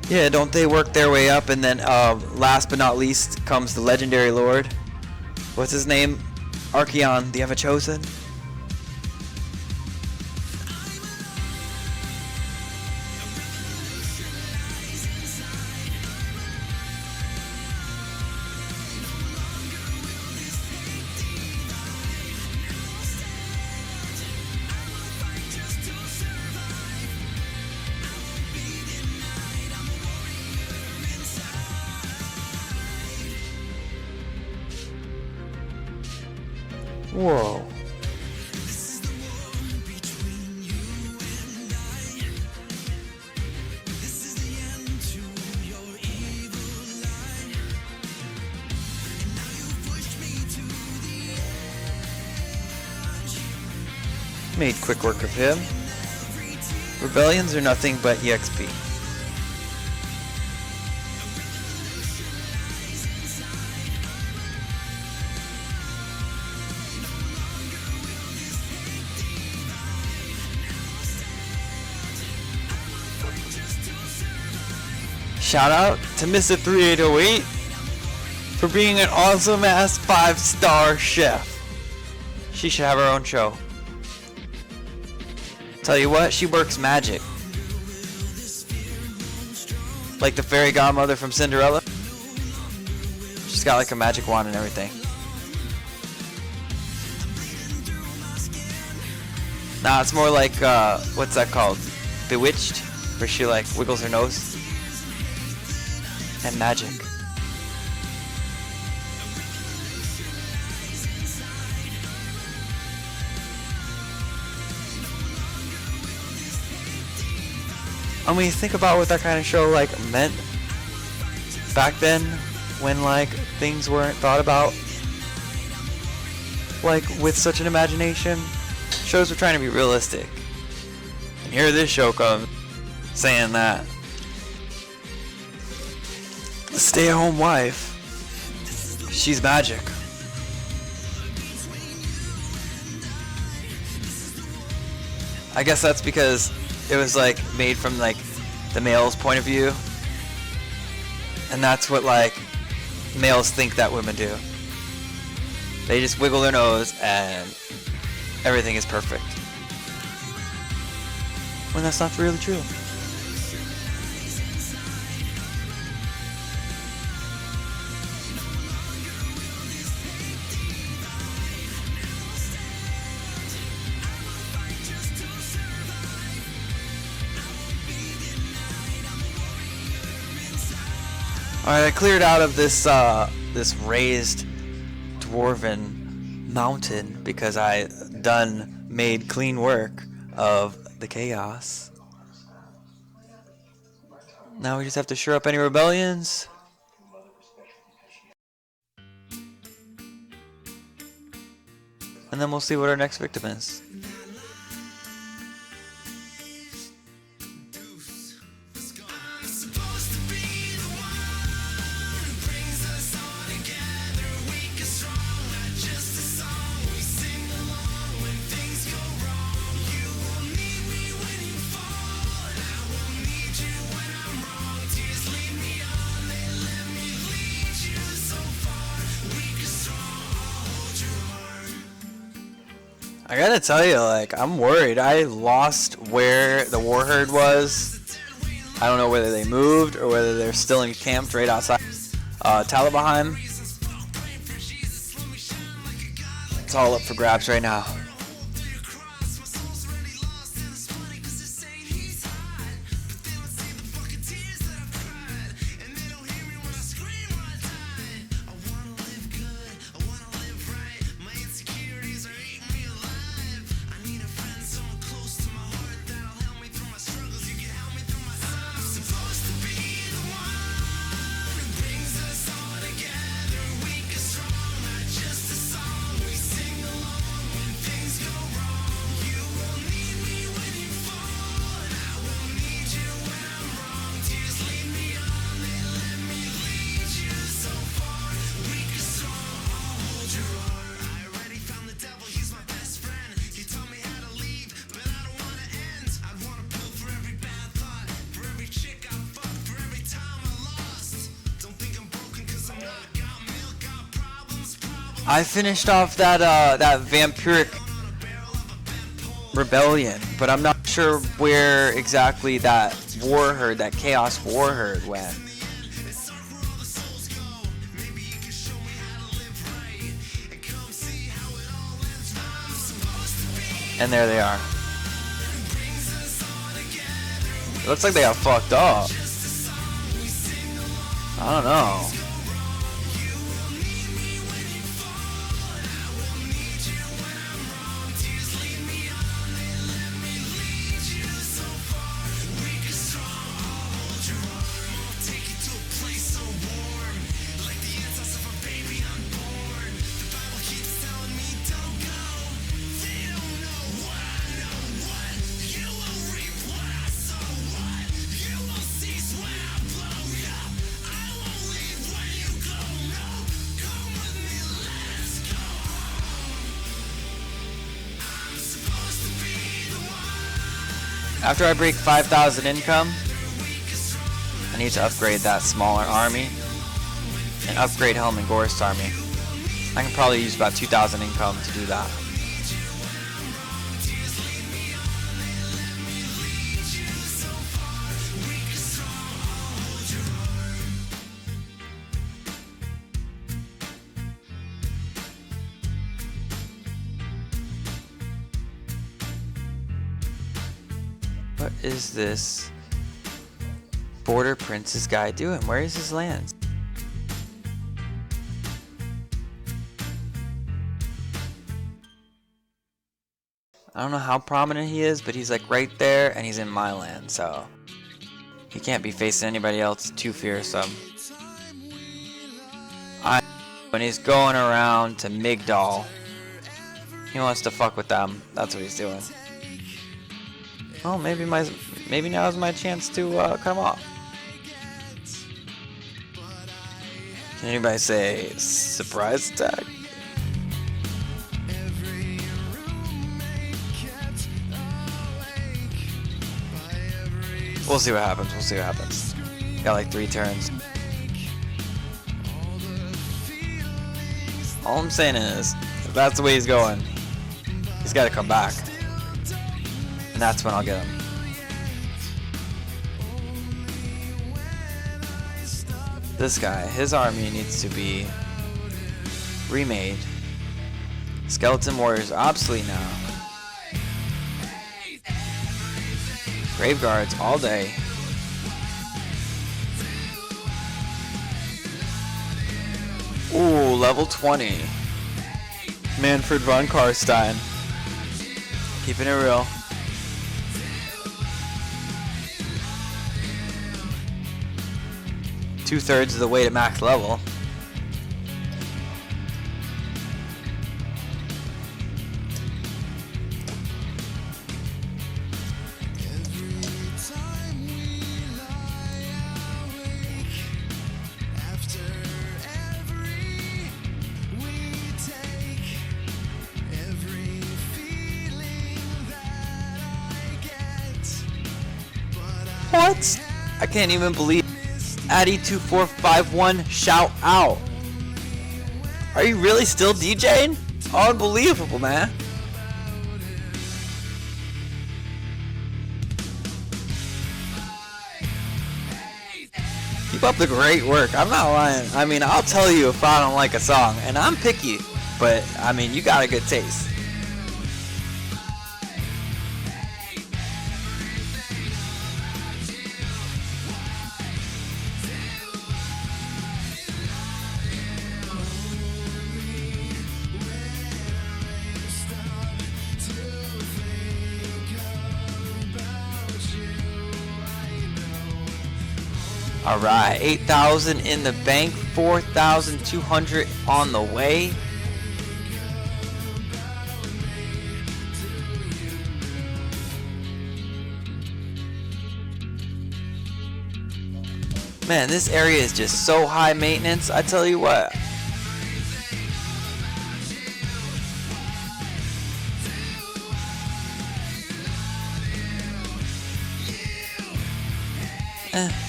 Yeah, don't they work their way up, and then last but not least comes the legendary lord. What's his name? Archeon, the Ever-Chosen. Whoa. Made quick work of him. Rebellions are nothing but EXP. Shout out to Mr. 3808 for being an awesome ass 5-star chef. She should have her own show. Tell you what, she works magic. Like the fairy godmother from Cinderella. She's got like a magic wand and everything. Nah, it's more like, what's that called? Bewitched? Where she like wiggles her nose. And magic. I mean, think about what that kind of show like meant back then, when like things weren't thought about like with such an imagination. Shows were trying to be realistic, and here this show comes saying that the stay-at-home wife, she's magic. I guess that's because it was like made from like the male's point of view, and that's what like males think that women do. They just wiggle their nose and everything is perfect, when that's not really true. Alright, I cleared out of this this raised dwarven mountain because I made clean work of the chaos. Now we just have to shore up any rebellions. And then we'll see what our next victim is. I gotta tell you, like, I'm worried. I lost where the war herd was. I don't know whether they moved or whether they're still encamped right outside Talabheim. It's all up for grabs right now. I finished off that that vampiric rebellion, but I'm not sure where exactly that war herd, that chaos war herd went. And there they are. It looks like they got fucked up. I don't know. After I break 5,000 income, I need to upgrade that smaller army and upgrade Helm and Gorst army. I can probably use about 2,000 income to do that. What is this border princess guy doing? Where is his land? I don't know how prominent he is, but he's like right there and he's in my land, so he can't be facing anybody else too fearsome. When he's going around to Migdal, he wants to fuck with them. That's what he's doing. Well, maybe now is my chance to cut him off. Can anybody say surprise attack? We'll see what happens. We'll see what happens. Got like 3 turns. All I'm saying is, if that's the way he's going, he's got to come back. And that's when I'll get him. This guy, his army needs to be remade. Skeleton warriors are obsolete now. Grave guards all day. Ooh, level 20. Manfred von Karstein. Keeping it real. Two-thirds of the way to max level. What? I can't even believe Addy2451 shout out. Are you really still DJing? Unbelievable, man. Keep up the great work. I'm not lying. I mean, I'll tell you if I don't like a song, and I'm picky, but I mean, you got a good taste. Alright, 8,000 in the bank, 4,200 on the way. Man, this area is just so high maintenance, I tell you what.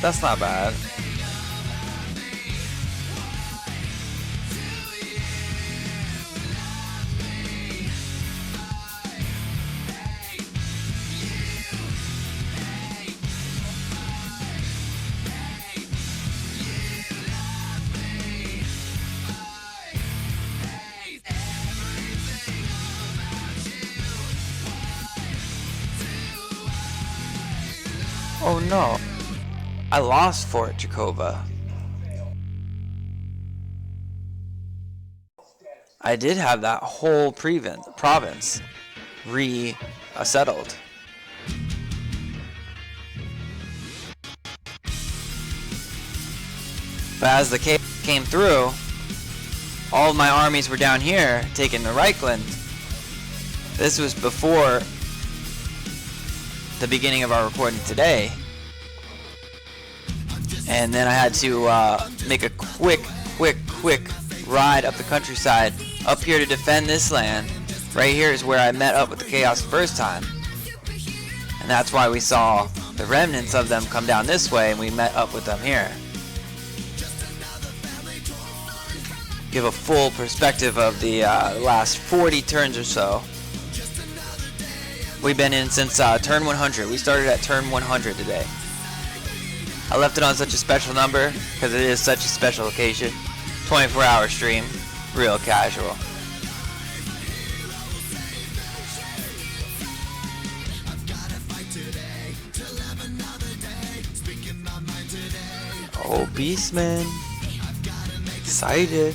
That's not bad. Oh no. I lost Fort Jakova. I did have that whole province settled. But as the came through, all of my armies were down here taking the Reichland. This was before the beginning of our recording today. And then I had to make a quick ride up the countryside, up here to defend this land. Right here is where I met up with the Chaos the first time. And And that's why we saw the remnants of them come down this way and we met up with them here. Give a full perspective of the last 40 turns or so. We've been in since turn 100. We started at turn 100 today. I left it on such a special number because it is such a special occasion. 24-hour stream, real casual. Oh, Beastman. Excited.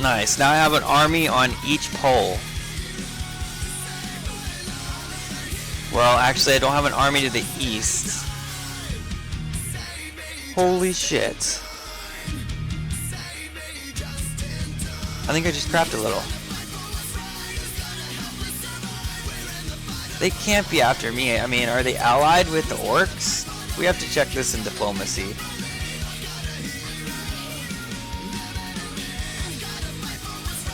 Nice. Now I have an army on each pole. Well, actually, I don't have an army to the east. Holy shit. I think I just crapped a little. They can't be after me. I mean, are they allied with the orcs? We have to check this in diplomacy.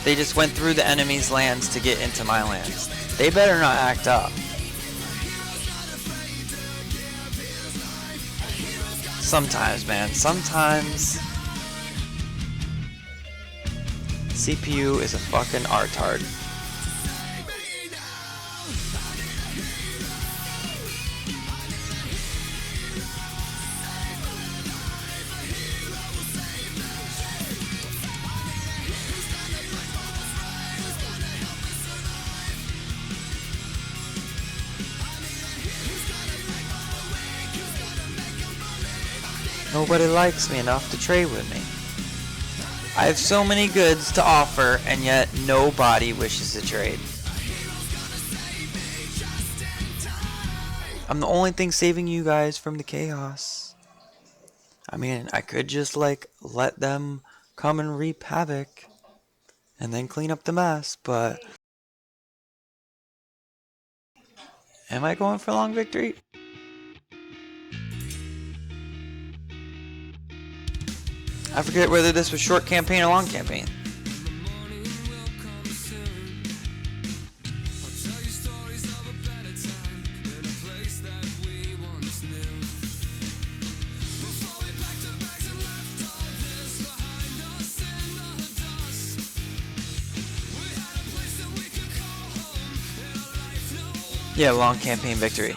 They just went through the enemy's lands to get into my lands. They better not act up. Sometimes, man. Sometimes CPU is a fucking artard. Nobody likes me enough to trade with me. I have so many goods to offer, and yet nobody wishes to trade. I'm the only thing saving you guys from the chaos. I mean, I could just like let them come and reap havoc and then clean up the mess, but am I going for long victory? I forget whether this was short campaign or long campaign. Yeah, long campaign victory.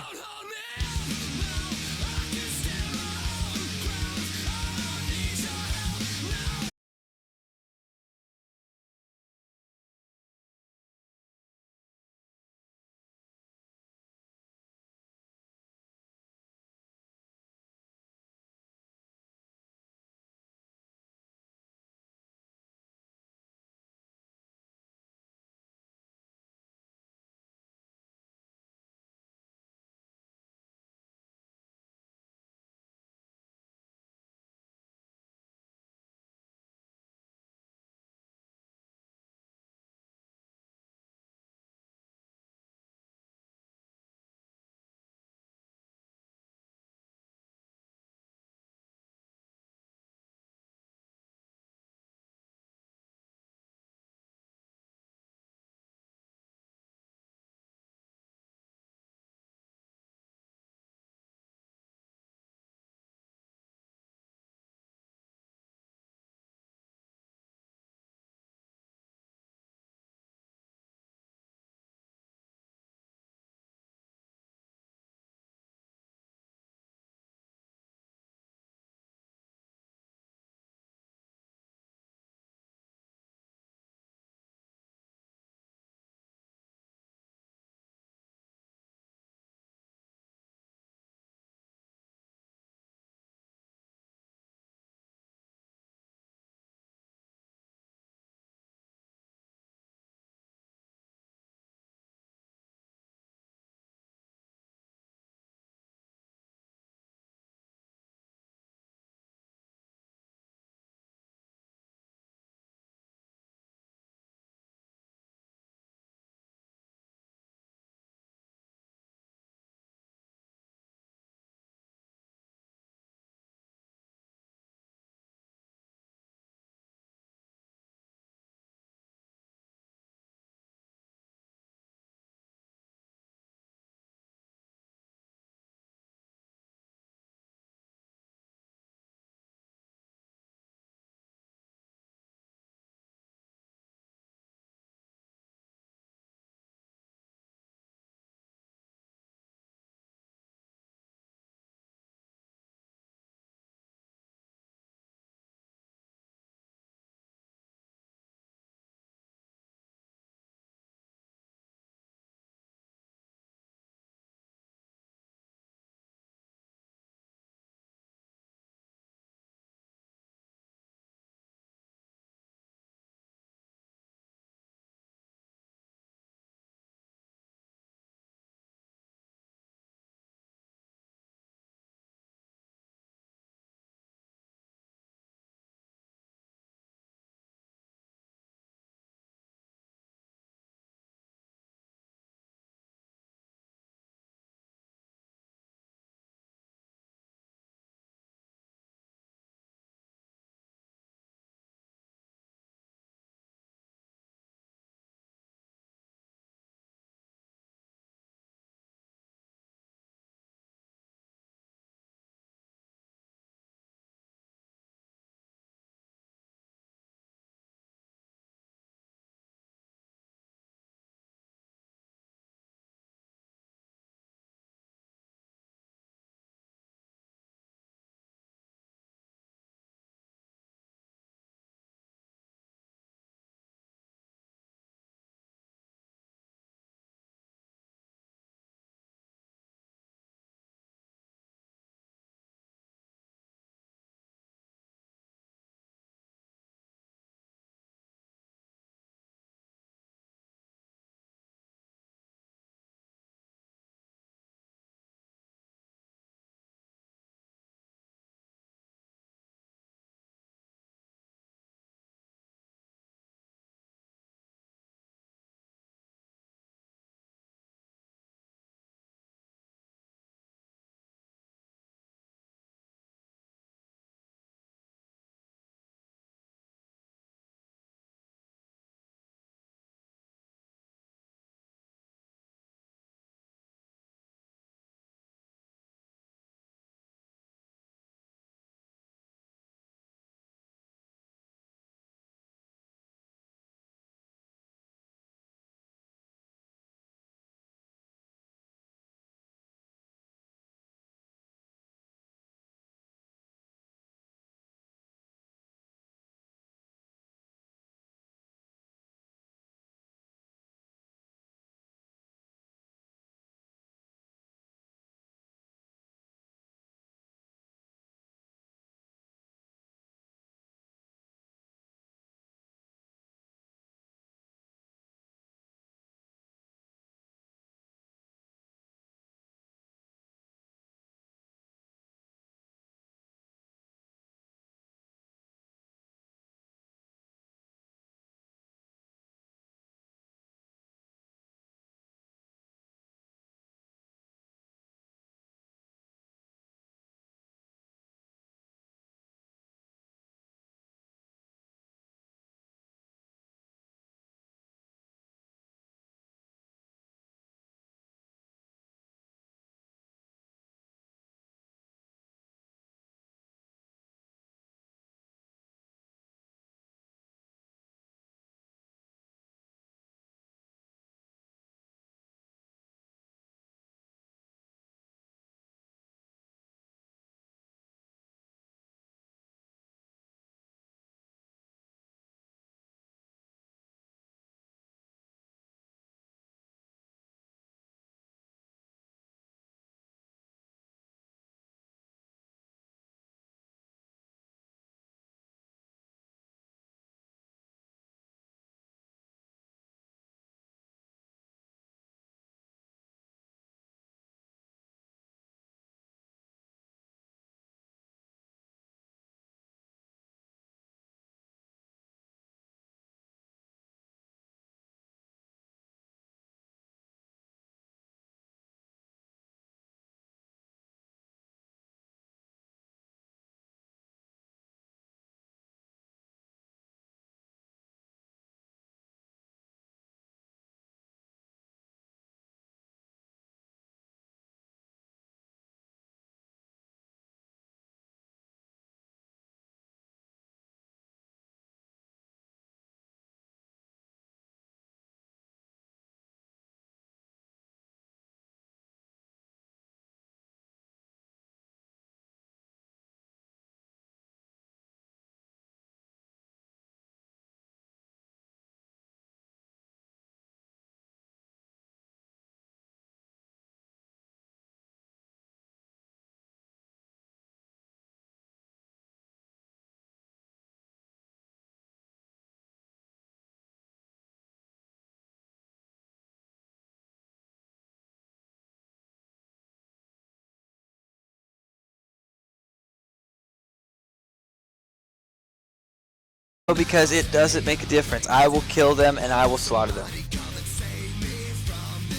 because it doesn't make a difference. I will kill them and I will slaughter them.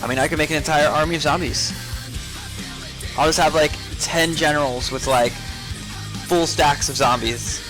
I mean, I could make an entire army of zombies. I'll just have like 10 generals with like full stacks of zombies.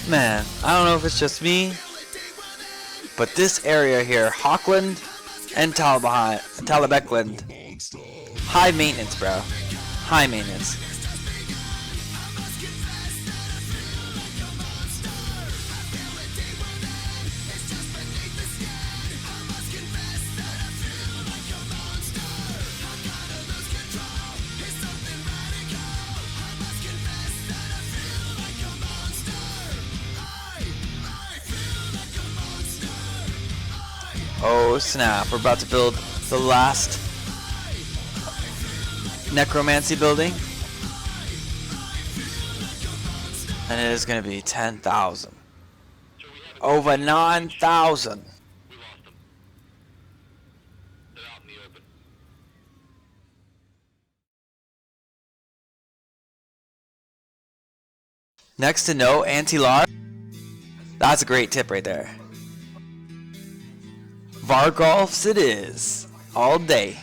Man, I don't know if it's just me, but this area here, Hawkland and Talabecland, high maintenance, bro. High maintenance. Oh snap, we're about to build the last necromancy building. And it is going to be 10,000. Over 9,000. Next to no anti-lar. That's a great tip right there. Vargolfs it is. All day.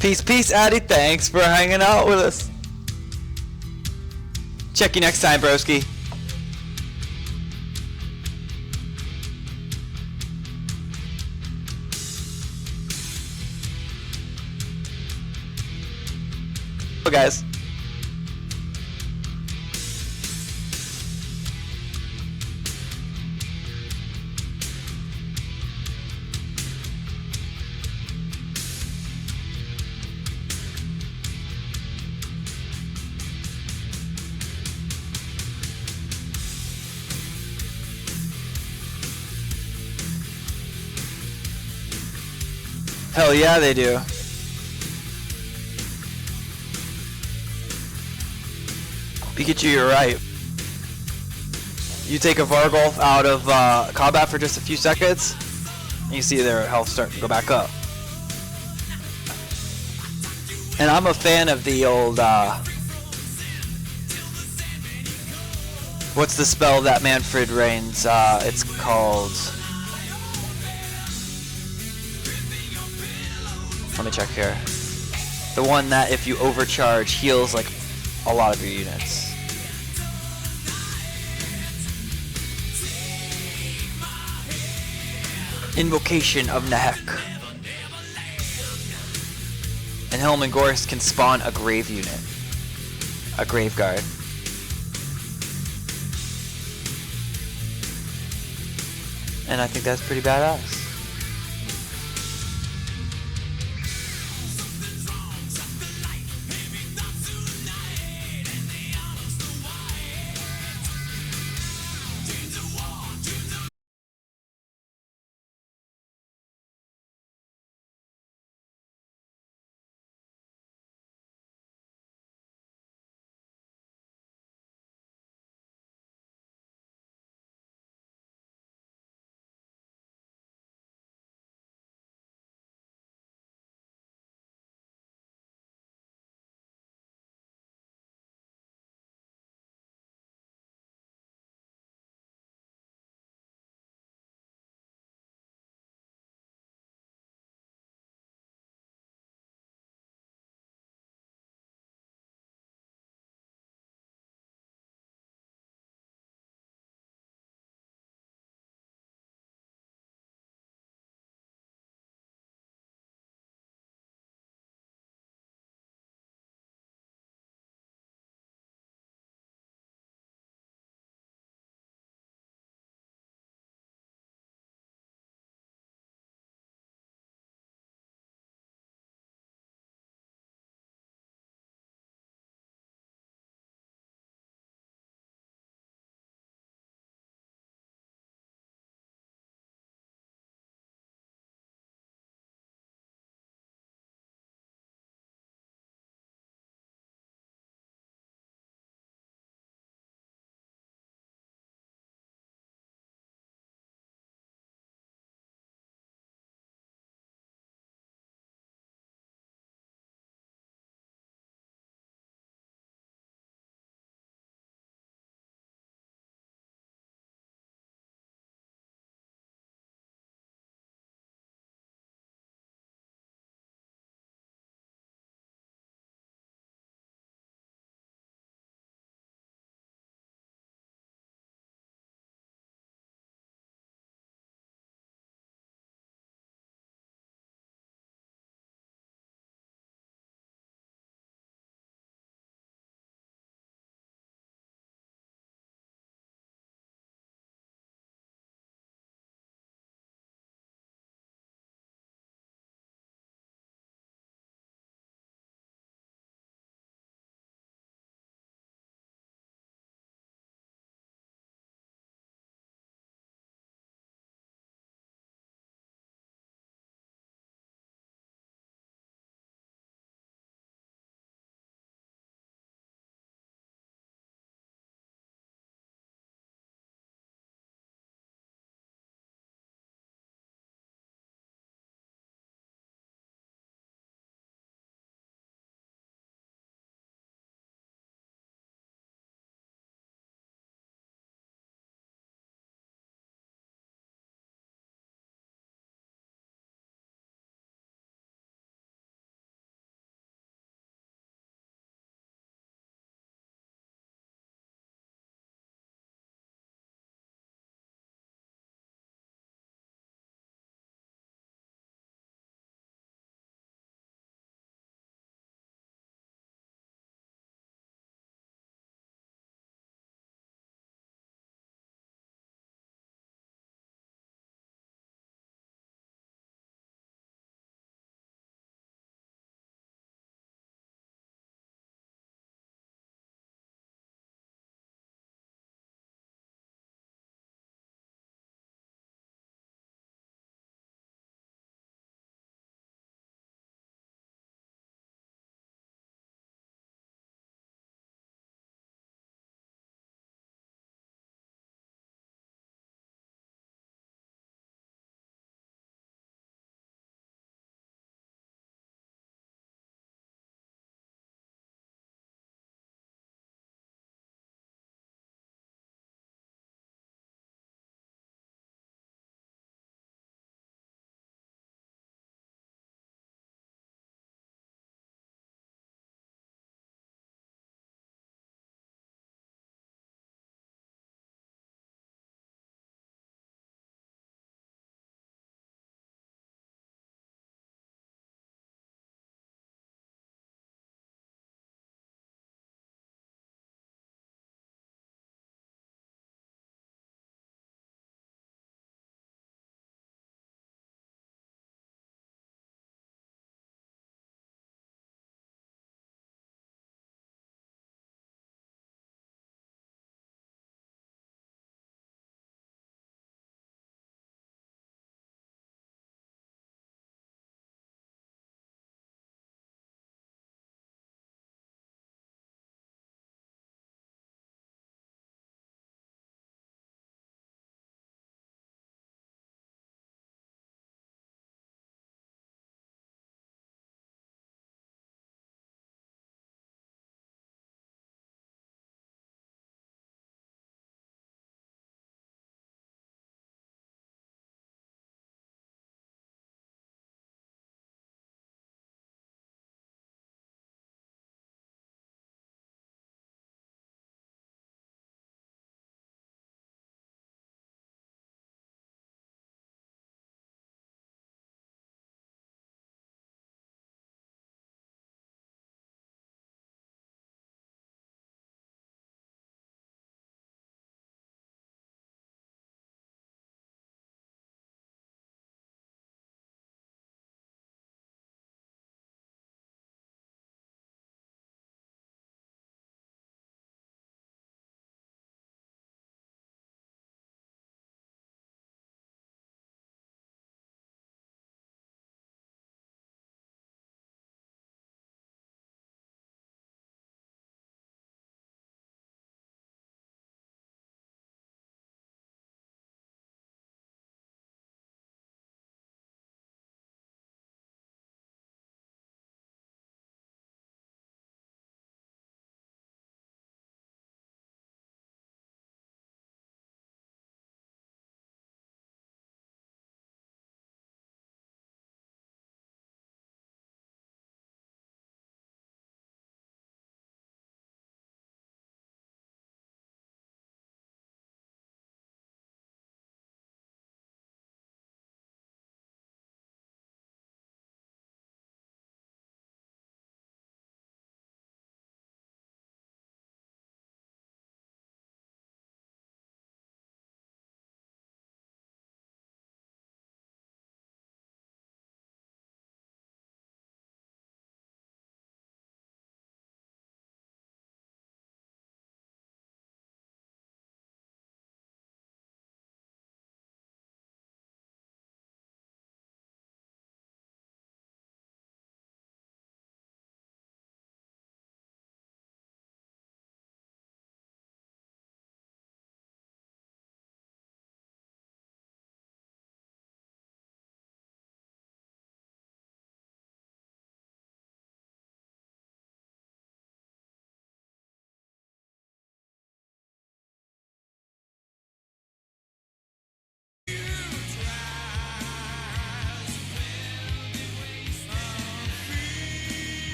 Peace, peace, Addy. Thanks for hanging out with us. Check you next time, broski. Guys. Hell yeah, they do. Pikachu, you're right. You take a Vargolf out of combat for just a few seconds, and you see their health start to go back up. And I'm a fan of the old, what's the spell that Manfred Reigns, it's called, let me check here. The one that if you overcharge heals like a lot of your units. Invocation of Nahek. And Helmengorst can spawn a grave unit. A grave guard. And I think that's pretty badass.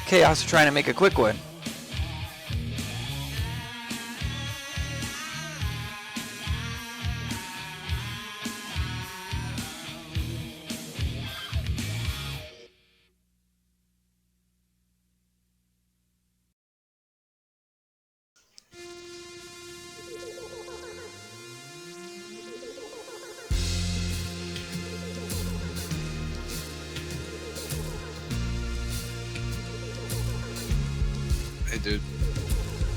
Chaos are trying to make a quick one. Hey, dude.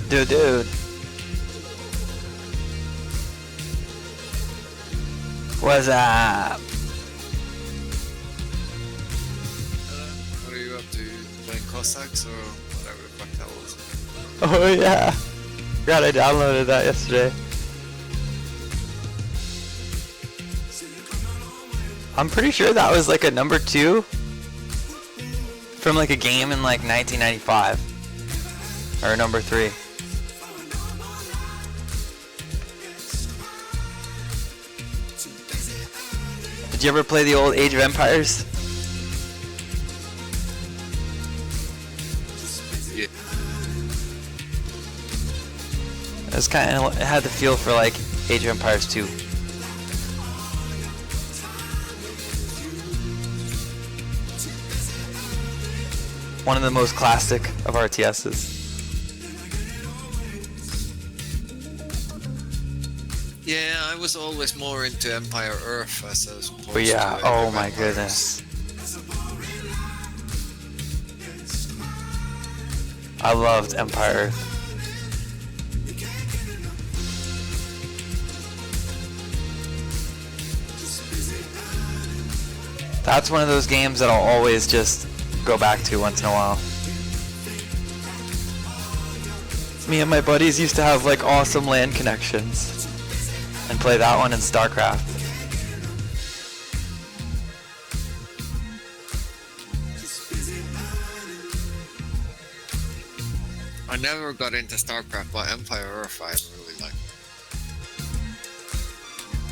Dude. What's up? What are you up to? Playing Cossacks or whatever the fuck that was? Oh yeah. God, I downloaded that yesterday. I'm pretty sure that was like a number 2 from like a game in like 1995. Or number 3. Did you ever play the old Age of Empires? Yeah. It was kind of, it had the feel for like Age of Empires 2. One of the most classic of RTSs. Yeah, I was always more into Empire Earth as opposed But yeah, to oh Age of my Empires. goodness. I loved Empire Earth. That's one of those games that I'll always just go back to once in a while. Me and my buddies used to have like awesome LAN connections and play that one in StarCraft. I never got into StarCraft, but Empire Earth I really like.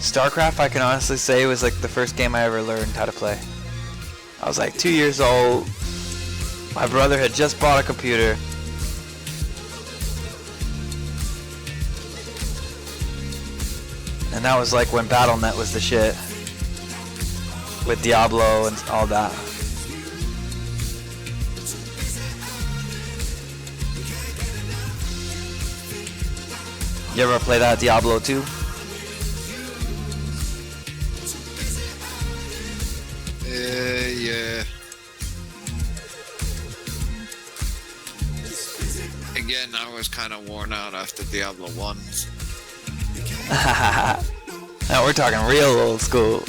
StarCraft, I can honestly say, was like the first game I ever learned how to play. I was like 2 years old. My brother had just bought a computer. And that was like when Battle.net was the shit. With Diablo and all that. You ever play that Diablo 2? Yeah. Again, I was kind of worn out after Diablo 1. Now we're talking real old school.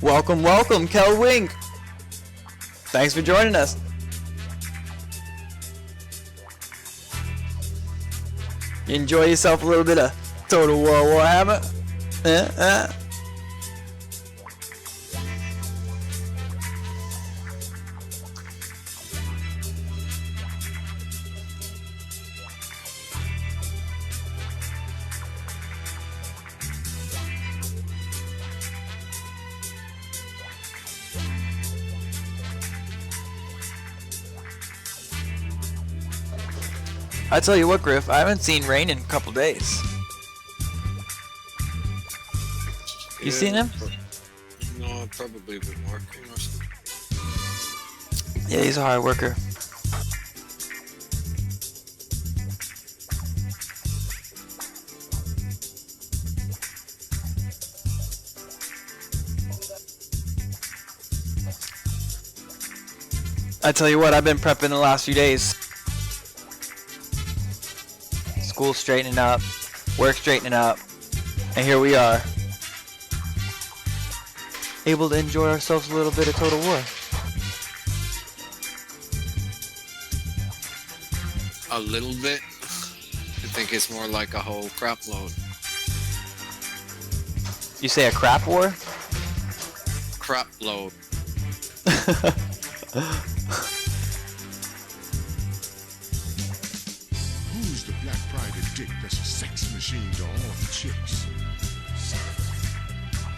Welcome, welcome, Kel Wink. Thanks for joining us. You enjoy yourself a little bit of Total War Warhammer? I tell you what, Griff, I haven't seen Rain in a couple days. You seen him? No, probably been working or something. Yeah, he's a hard worker. I tell you what, I've been prepping the last few days. School straightening up, work straightening up, and here we are. Able to enjoy ourselves a little bit of Total War. A little bit. I think it's more like a whole crap load. You say a crap war? Crap load. Who's the black private dick that's a sex machine to all the chicks?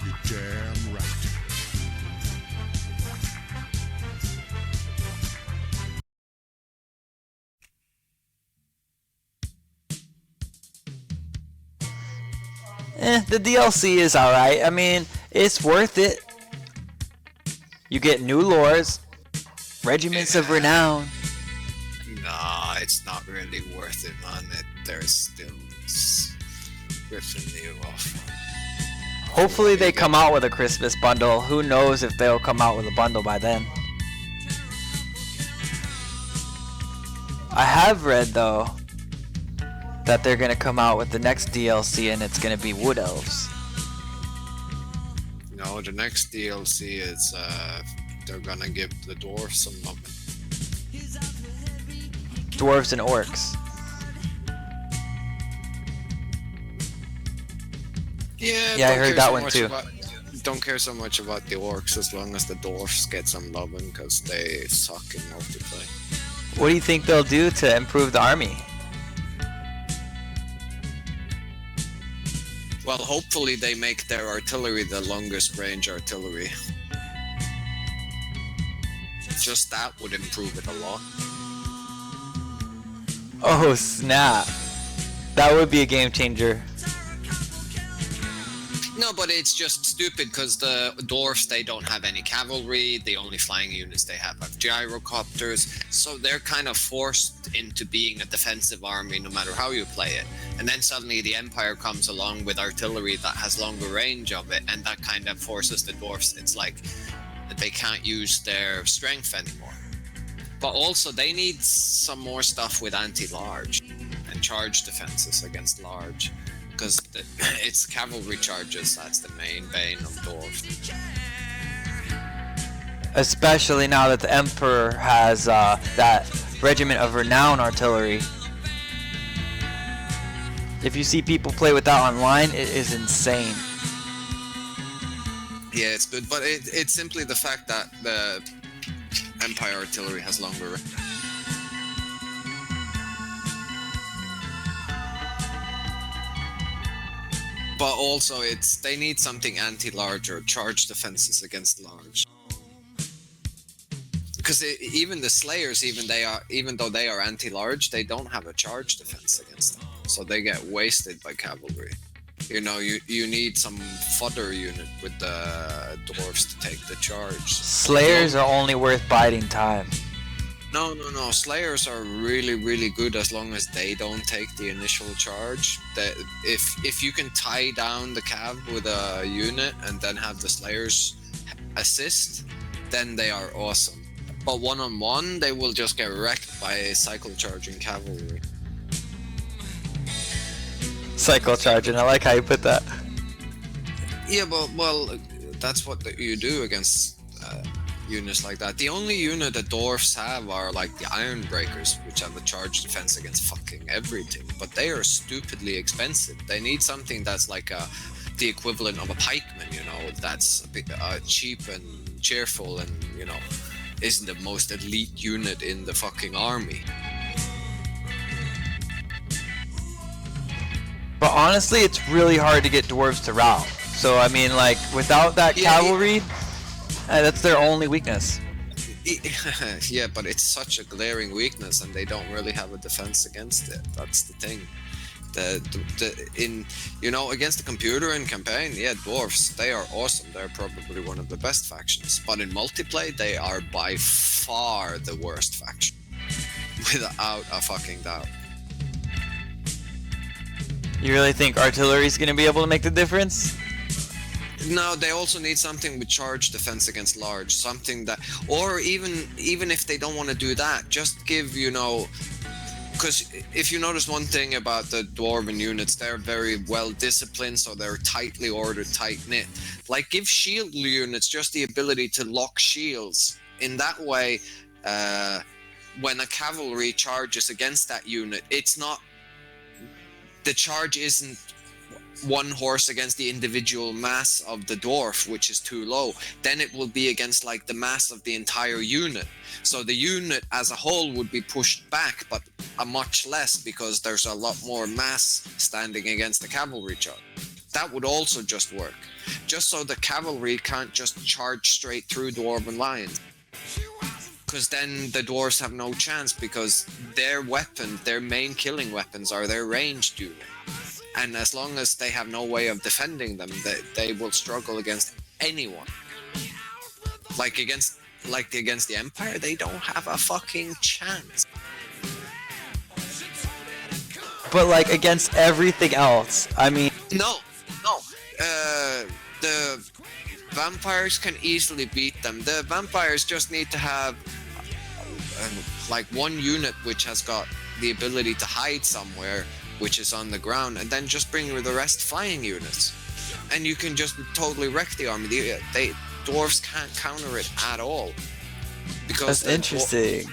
You're damn right. The DLC is alright. I mean, it's worth it. You get new lores, regiments of renown. Nah, it's not really worth it, man. There's still ripping you off. Hopefully they come out with a Christmas bundle. Who knows if they'll come out with a bundle by then. I have read, though, that they're gonna come out with the next DLC and it's gonna be Wood Elves. No, the next DLC is they're gonna give the dwarves some love. Dwarves and Orcs. Yeah, I heard that one too. Don't care so much about the orcs as long as the dwarves get some loving because they suck in multiplayer. What do you think they'll do to improve the army? Well, hopefully they make their artillery the longest range artillery. Just that would improve it a lot. Oh snap. That would be a game changer. No, but it's just stupid because the dwarfs, they don't have any cavalry. The only flying units they have gyrocopters. So they're kind of forced into being a defensive army no matter how you play it. And then suddenly the Empire comes along with artillery that has longer range of it. And that kind of forces the dwarfs. It's like they can't use their strength anymore. But also they need some more stuff with anti-large and charge defenses against large. Because it's cavalry charges, that's the main bane of dwarves. Especially now that the Emperor has that Regiment of Renown artillery. If you see people play with that online, it is insane. Yeah, it's good, but it's simply the fact that the Empire artillery has longer range. But also, they need something anti-large or charge defenses against large. Because even the Slayers, even though they are anti-large, they don't have a charge defense against them, so they get wasted by cavalry. You know, you need some fodder unit with the dwarves to take the charge. Slayers are only worth biding time. No. Slayers are really, really good as long as they don't take the initial charge. If you can tie down the cav with a unit and then have the Slayers assist, then they are awesome. But one-on-one, they will just get wrecked by cycle charging cavalry. Cycle charging, I like how you put that. Yeah, but well, that's what you do against units like that. The only unit the dwarfs have are like the Iron Breakers, which have a charge defense against fucking everything, but they are stupidly expensive. They need something that's like the equivalent of a pikeman, you know, that's a bit cheap and cheerful and, you know, isn't the most elite unit in the fucking army. But honestly, it's really hard to get dwarves to rout. So I mean, like, without that cavalry, that's their only weakness. Yeah, but it's such a glaring weakness, and they don't really have a defense against it. That's the thing. In you know, against the computer in campaign, yeah, dwarves, they are awesome. They're probably one of the best factions. But in multiplayer, they are by far the worst faction, without a fucking doubt. You really think artillery's gonna be able to make the difference? No, they also need something with charge defense against large, something that, or even if they don't want to do that, just give, you know, because if you notice one thing about the dwarven units, they're very well disciplined, so they're tightly ordered, tight knit. Like, give shield units just the ability to lock shields. In that way, when a cavalry charges against that unit, it's not, the charge isn't one horse against the individual mass of the dwarf, which is too low. Then it will be against like the mass of the entire unit. So the unit as a whole would be pushed back, but a much less, because there's a lot more mass standing against the cavalry charge. That would also just work, just so the cavalry can't just charge straight through dwarven lines, because then the dwarves have no chance, because their weapon, their main killing weapons, are their ranged unit. And as long as they have no way of defending them, they will struggle against anyone. Like against the Empire, they don't have a fucking chance. But like against everything else, I mean... No. The vampires can easily beat them. The vampires just need to have like one unit which has got the ability to hide somewhere, which is on the ground, and then just bring the rest flying units, and you can just totally wreck the army. Dwarves can't counter it at all, because that's interesting.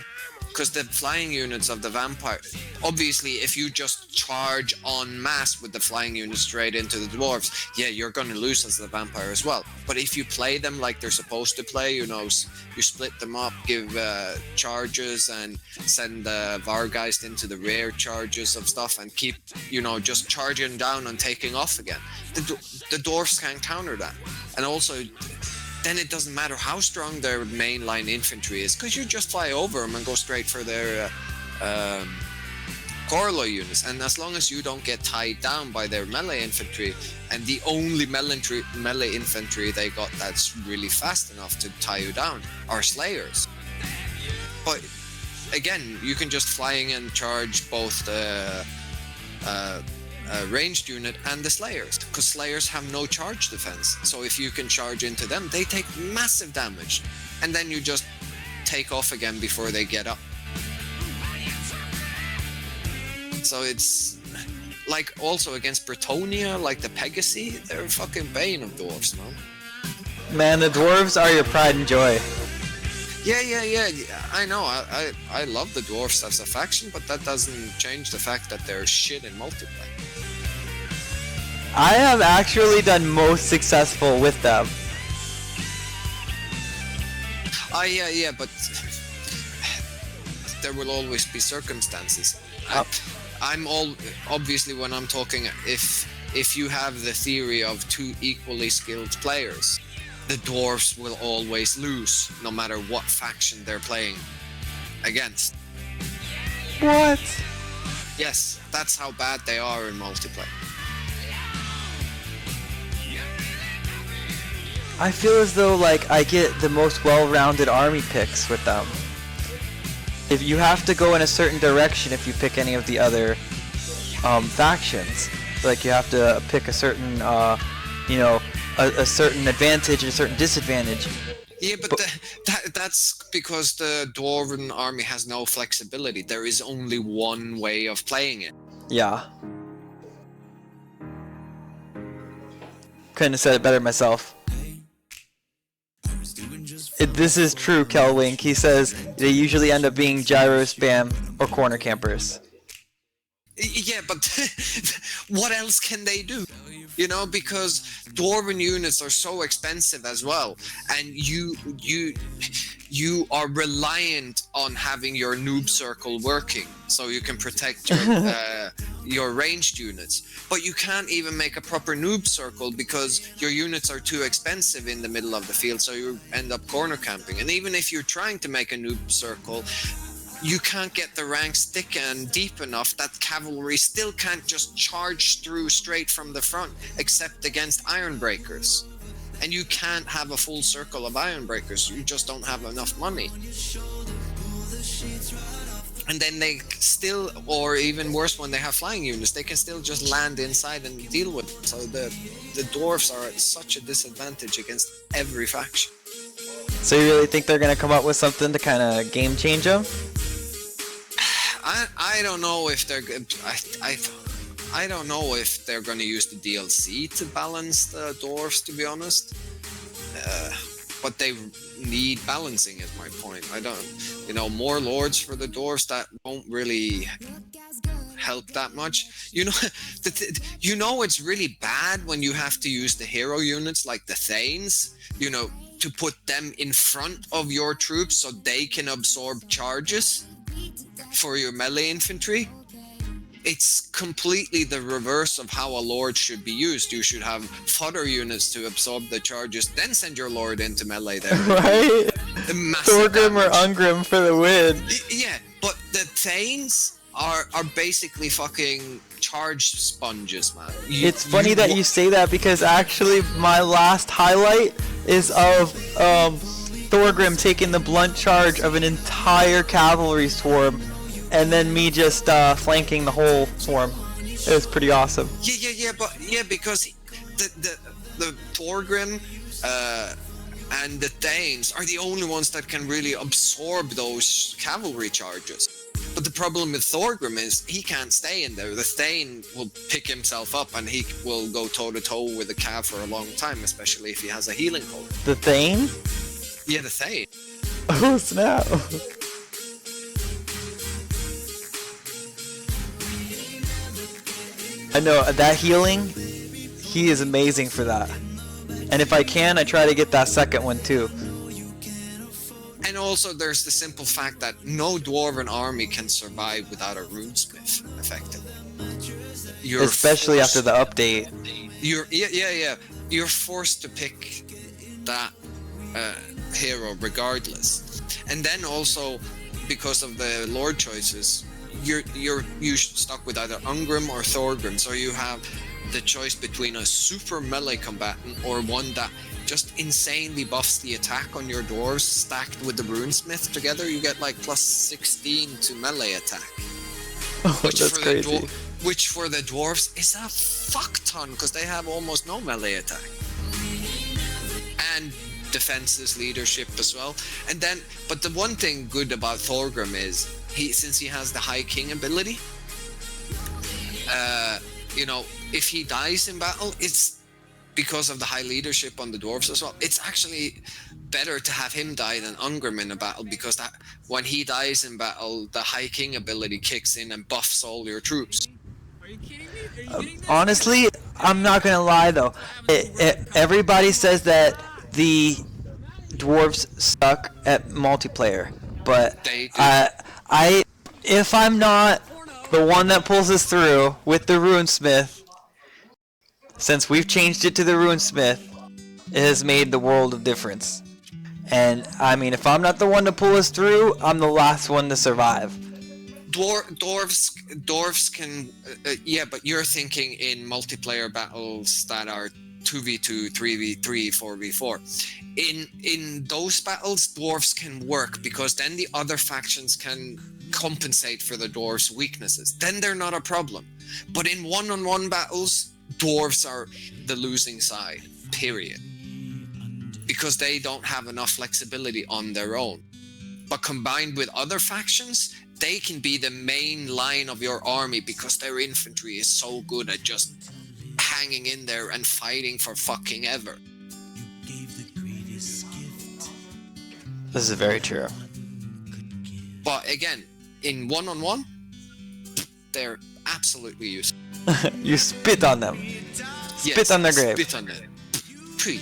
Because the flying units of the vampire, obviously, if you just charge en masse with the flying units straight into the dwarves, yeah, you're gonna lose as the vampire as well. But if you play them like they're supposed to play, you know, you split them up, give charges, and send the Vargeist into the rear charges of stuff, and keep, you know, just charging down and taking off again. The dwarves can't counter that. And also, then it doesn't matter how strong their mainline infantry is, because you just fly over them and go straight for their Corlo units. And as long as you don't get tied down by their melee infantry, and the only melee infantry they got that's really fast enough to tie you down are Slayers. But again, you can just flying and charge both the ranged unit and the Slayers, because Slayers have no charge defense. So if you can charge into them, they take massive damage, and then you just take off again before they get up. So it's like, also against Bretonia, like the Pegasi, they're fucking bane of dwarves, man. Man, the dwarves are your pride and joy. Yeah, I know. I love the dwarves as a faction, but that doesn't change the fact that they're shit in multiplayer. I have actually done most successful with them. Yeah, but there will always be circumstances. I'm all obviously, when I'm talking, if you have the theory of two equally skilled players, the dwarves will always lose, no matter what faction they're playing against. What? Yes, that's how bad they are in multiplayer. I feel as though like I get the most well-rounded army picks with them. If you have to go in a certain direction if you pick any of the other factions, like you have to pick a certain, you know, a certain advantage and a certain disadvantage. Yeah, but that's because the Dwarven army has no flexibility. There is only one way of playing it. Yeah. Couldn't have said it better myself. This is true, Kelwink. He says they usually end up being gyro spam or corner campers. Yeah, but what else can they do? You know, because Dwarven units are so expensive as well, and you are reliant on having your noob circle working so you can protect your ranged units. But you can't even make a proper noob circle because your units are too expensive in the middle of the field, so you end up corner camping. And even if you're trying to make a noob circle, you can't get the ranks thick and deep enough that cavalry still can't just charge through straight from the front, except against iron breakers. And you can't have a full circle of iron breakers. You just don't have enough money. And then they still, or even worse, when they have flying units, they can still just land inside and deal with it. So the dwarves are at such a disadvantage against every faction. So you really think they're gonna come up with something to kind of game change them? I don't know if they're I don't know if they're going to use the DLC to balance the dwarves, to be honest. But they need balancing, is my point. I don't, you know, more lords for the dwarves, that won't really help that much. You know, you know, it's really bad when you have to use the hero units like the Thanes, you know, to put them in front of your troops so they can absorb charges for your melee infantry. It's completely the reverse of how a lord should be used. You should have fodder units to absorb the charges, then send your lord into melee there. Right? Thorgrim or Ungrim for the win. Yeah, but the Thanes are basically fucking charge sponges, man. It's funny that you say that, because actually my last highlight is of Thorgrim taking the blunt charge of an entire cavalry swarm, and then me just flanking the whole swarm. It was pretty awesome. Yeah, because the Thorgrim and the Thanes are the only ones that can really absorb those cavalry charges. But the problem with Thorgrim is he can't stay in there. The Thane will pick himself up and he will go toe-to-toe with the Cav for a long time, especially if he has a healing potion. The Thane? Yeah, the Thane. Oh snap. I know, that healing, he is amazing for that. And if I can, I try to get that second one too. And also there's the simple fact that no Dwarven army can survive without a runesmith, effectively. Especially after the update. You're forced to pick that hero regardless. And then also, because of the lord choices, you're stuck with either Ungrim or Thorgrim, so you have the choice between a super melee combatant or one that just insanely buffs the attack on your dwarves stacked with the runesmith together. You get like plus 16 to melee attack. Oh, that's crazy. Which for the dwarves is a fuck ton, because they have almost no melee attack. And defenses, leadership as well. And then, but the one thing good about Thorgrim is, since he has the High King ability, you know, if he dies in battle, it's because of the high leadership on the dwarves as well. It's actually better to have him die than Ungrim in a battle, because that when he dies in battle, the High King ability kicks in and buffs all your troops. Are you kidding me? Honestly, I'm not gonna lie though. Everybody says that the dwarves suck at multiplayer, but if I'm not the one that pulls us through with the runesmith, since we've changed it to the runesmith, it has made the world of difference. And I mean, if I'm not the one to pull us through, I'm the last one to survive. Dwarves can, yeah, but you're thinking in multiplayer battles that are 2v2, 3v3, 4v4. In those battles, dwarves can work, because then the other factions can compensate for the dwarves' weaknesses. Then they're not a problem. But in one-on-one battles, dwarves are the losing side, period. Because they don't have enough flexibility on their own. But combined with other factions, they can be the main line of your army, because their infantry is so good at just hanging in there and fighting for fucking ever. This is very true. But again, in one-on-one, they're absolutely useless. You spit on them. Spit on their grave. Spit on them. Pee.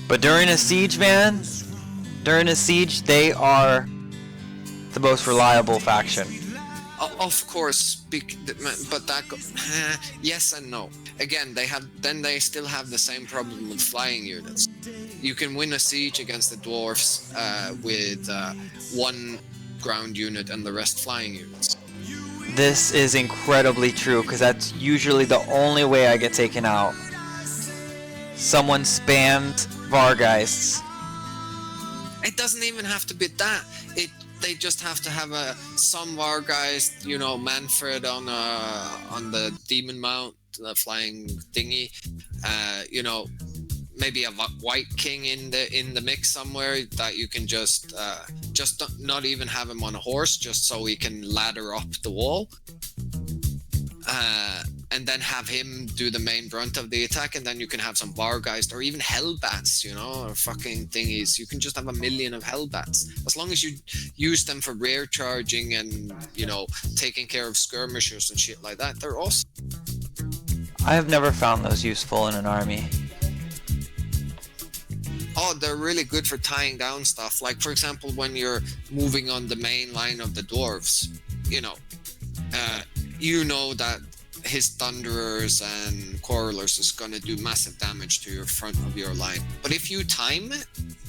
But during a siege, man, during a siege, they are the most reliable faction. Of course, but that yes and no. Again, they still have the same problem with flying units. You can win a siege against the dwarfs with one ground unit and the rest flying units. This is incredibly true, because that's usually the only way I get taken out. Someone spammed Vargeists. It doesn't even have to be that. They just have to have some Vargeist, Manfred on the demon mount, the flying thingy. Maybe a white king in the mix somewhere that you can just not even have him on a horse, just so he can ladder up the wall. And then have him do the main brunt of the attack, and then you can have some Vargeist or even Hellbats, or fucking thingies. You can just have a million of Hellbats. As long as you use them for rear charging and, taking care of skirmishers and shit like that, they're awesome. I have never found those useful in an army. Oh, they're really good for tying down stuff. Like, for example, when you're moving on the main line of the dwarves, that his Thunderers and Quarrelers is going to do massive damage to your front of your line. But if you time it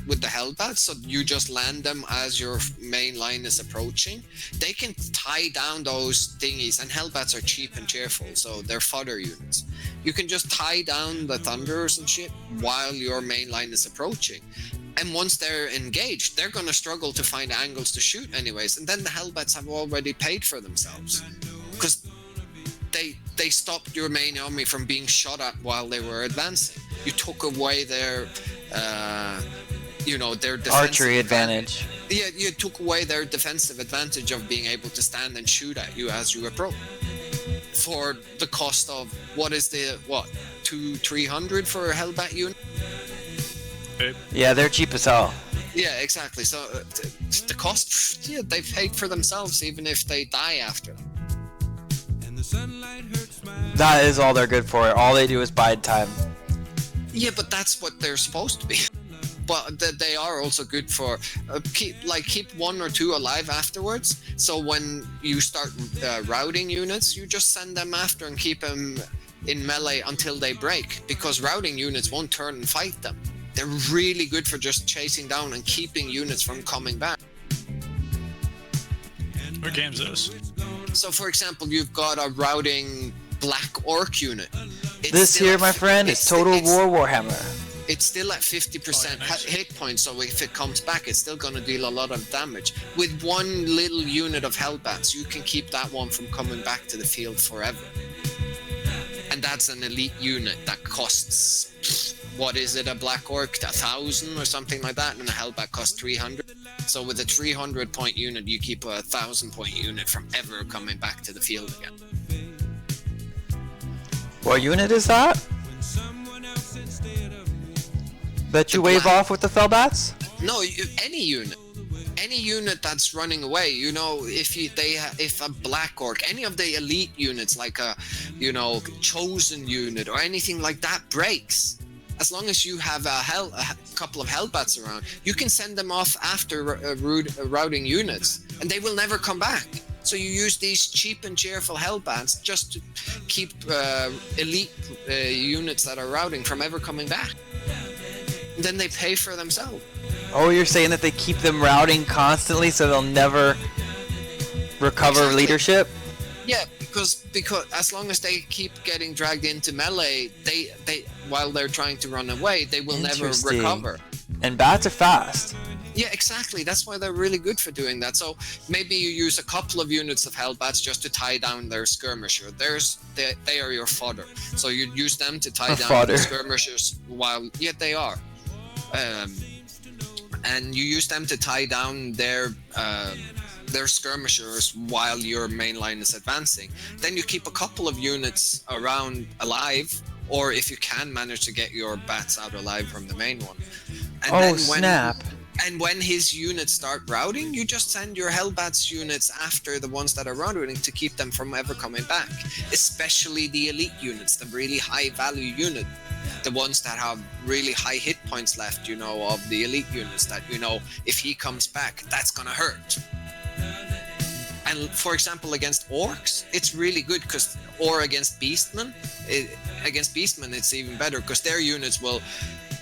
with the Hellbats, so you just land them as your main line is approaching, they can tie down those thingies, and Hellbats are cheap and cheerful, so they're fodder units. You can just tie down the Thunderers and shit while your main line is approaching. And once they're engaged, they're going to struggle to find angles to shoot anyways, and then the Hellbats have already paid for themselves. Because they stopped your main army from being shot at while they were advancing. You took away their defensive Archery advantage. Yeah, you took away their defensive advantage of being able to stand and shoot at you as you approach. For the cost of, 200-300 for a Hellbat unit? Yeah, they're cheap as hell. Yeah, exactly. So the cost, they've paid for themselves even if they die after. That is all they're good for. All they do is bide time. Yeah, but that's what they're supposed to be. But they are also good for keep one or two alive afterwards. So when you start routing units, you just send them after and keep them in melee until they break, because routing units won't turn and fight them. They're really good for just chasing down and keeping units from coming back. What game's this? So, for example, you've got a routing Black Orc unit. This here, my friend, is Total War Warhammer. It's still at 50% hit points, so if it comes back, it's still going to deal a lot of damage. With one little unit of Hellbats, you can keep that one from coming back to the field forever. And that's an elite unit that costs, a Black Orc? 1,000 or something like that, and a Hellbat costs 300. So with a 300-point unit, you keep a 1,000-point unit from ever coming back to the field again. What unit is that? That you wave off with the Fellbats? No, any unit. Any unit that's running away, if a Black Orc, any of the elite units, like a, chosen unit or anything like that breaks, as long as you have a couple of Hellbats around, you can send them off after routing units, and they will never come back. So you use these cheap and cheerful Hellbats just to keep elite units that are routing from ever coming back. And then they pay for themselves. Oh, you're saying that they keep them routing constantly so they'll never recover leadership? Yeah, because as long as they keep getting dragged into melee, they while they're trying to run away, they will never recover. And bats are fast. Yeah, exactly. That's why they're really good for doing that. So maybe you use a couple of units of Hellbats just to tie down their skirmisher. They are your fodder. So you use them to tie down the skirmishers they are. And you use them to tie down their They're skirmishers while your main line is advancing. Then you keep a couple of units around alive, or if you can manage to get your bats out alive from the main one. And Oh, then snap. And when his units start routing, you just send your Hellbats units after the ones that are routing to keep them from ever coming back. Especially the elite units, the really high value unit. The ones that have really high hit points left, you know, of the elite units that, you know, if he comes back, that's gonna hurt. And for example, against orcs, it's really good because, or against beastmen, against beastmen, it's even better because their units will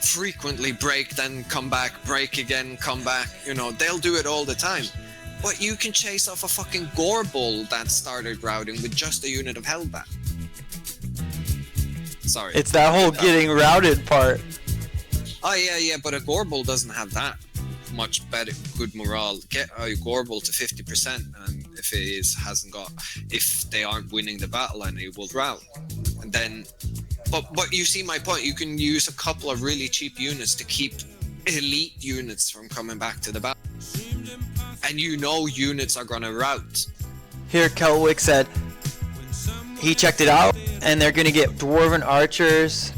frequently break, then come back, break again, come back. You know, they'll do it all the time. But you can chase off a fucking Gorbul that started routing with just a unit of Hellbat. Sorry. It's that whole getting routed part. Oh yeah, but a Gorbul doesn't have that much better good morale. Get a Gorbul to 50%, and if it if they aren't winning the battle line, it will rout. And then, but you see my point. You can use a couple of really cheap units to keep elite units from coming back to the battle, and you know units are gonna rout. Here, Kelwick said he checked it out, and they're gonna get Dwarven Archers,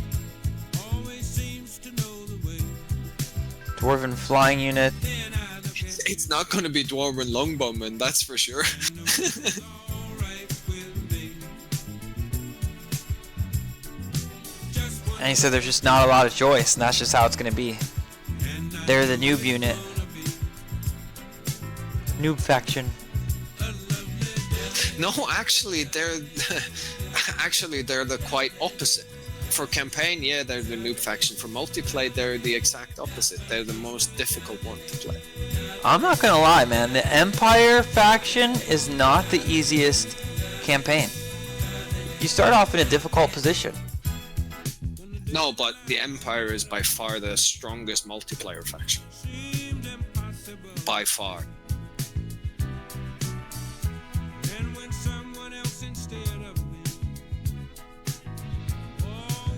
Dwarven Flying Unit. It's not gonna be Dwarven Longbowmen, that's for sure. And he said there's just not a lot of choice, and that's just how it's gonna be. They're the noob unit. Noob faction. No, actually, they're the quite opposite. For campaign, yeah, they're the noob faction. For multiplayer, they're the exact opposite. They're the most difficult one to play. I'm not gonna lie, man. The Empire faction is not the easiest campaign. You start off in a difficult position. No, but the Empire is by far the strongest multiplayer faction. By far.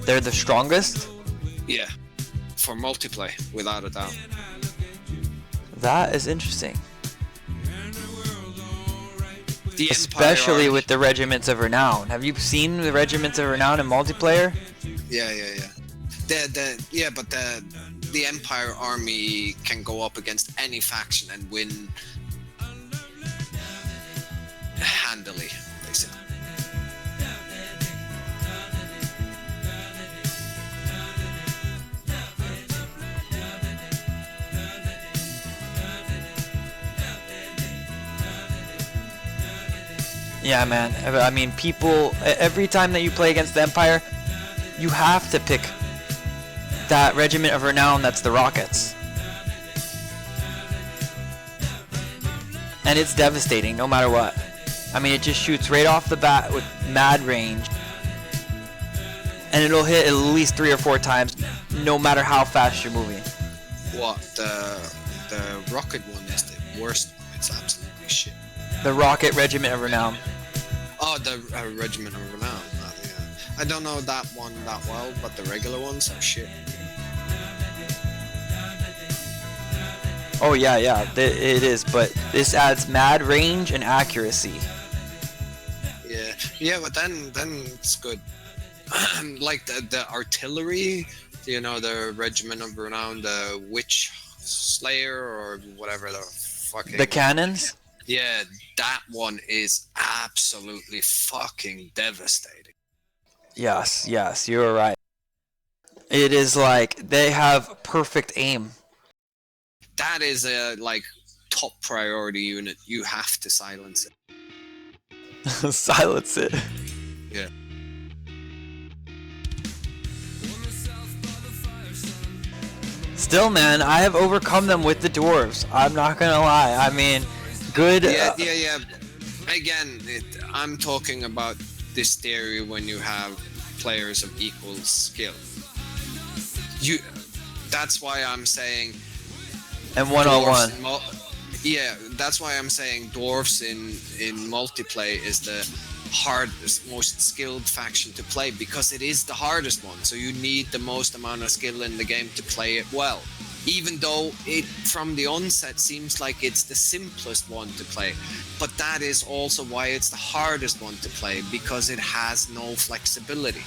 They're the strongest? Yeah. For multiplayer, without a doubt. That is interesting. The Especially Empire with the Regiments of Renown. Have you seen the Regiments of Renown in multiplayer? Yeah. But the Empire army can go up against any faction and win handily, basically. Yeah, man. I mean, people, every time that you play against the Empire, you have to pick that Regiment of Renown that's the Rockets. And it's devastating no matter what. I mean, it just shoots right off the bat with mad range. And it'll hit at least 3 or 4 times, no matter how fast you're moving. What, the rocket one is the worst one. It's absolutely shit. The Rocket Regiment of Renown. Oh, the Regiment of Renown. Yeah. I don't know that one that well, but the regular ones are shit. Oh yeah, it is, but this adds mad range and accuracy. Yeah, but then it's good. Like the artillery, you know, the Regiment of Renown, the Witch Slayer or whatever the fucking... The cannons? Yeah, that one is absolutely fucking devastating. Yes, you're right. It is like, they have perfect aim. That is a, like, top priority unit. You have to silence it. Silence it. Yeah. Still, man, I have overcome them with the dwarves. I'm not gonna lie. I mean, good. Yeah. Again, I'm talking about this theory when you have players of equal skill. That's why I'm saying. And 1-on-1. Yeah, that's why I'm saying dwarves in multiplayer is the hardest, most skilled faction to play, because it is the hardest one. So you need the most amount of skill in the game to play it well. even though it from the onset seems like it's the simplest one to play. But that is also why it's the hardest one to play, because it has no flexibility.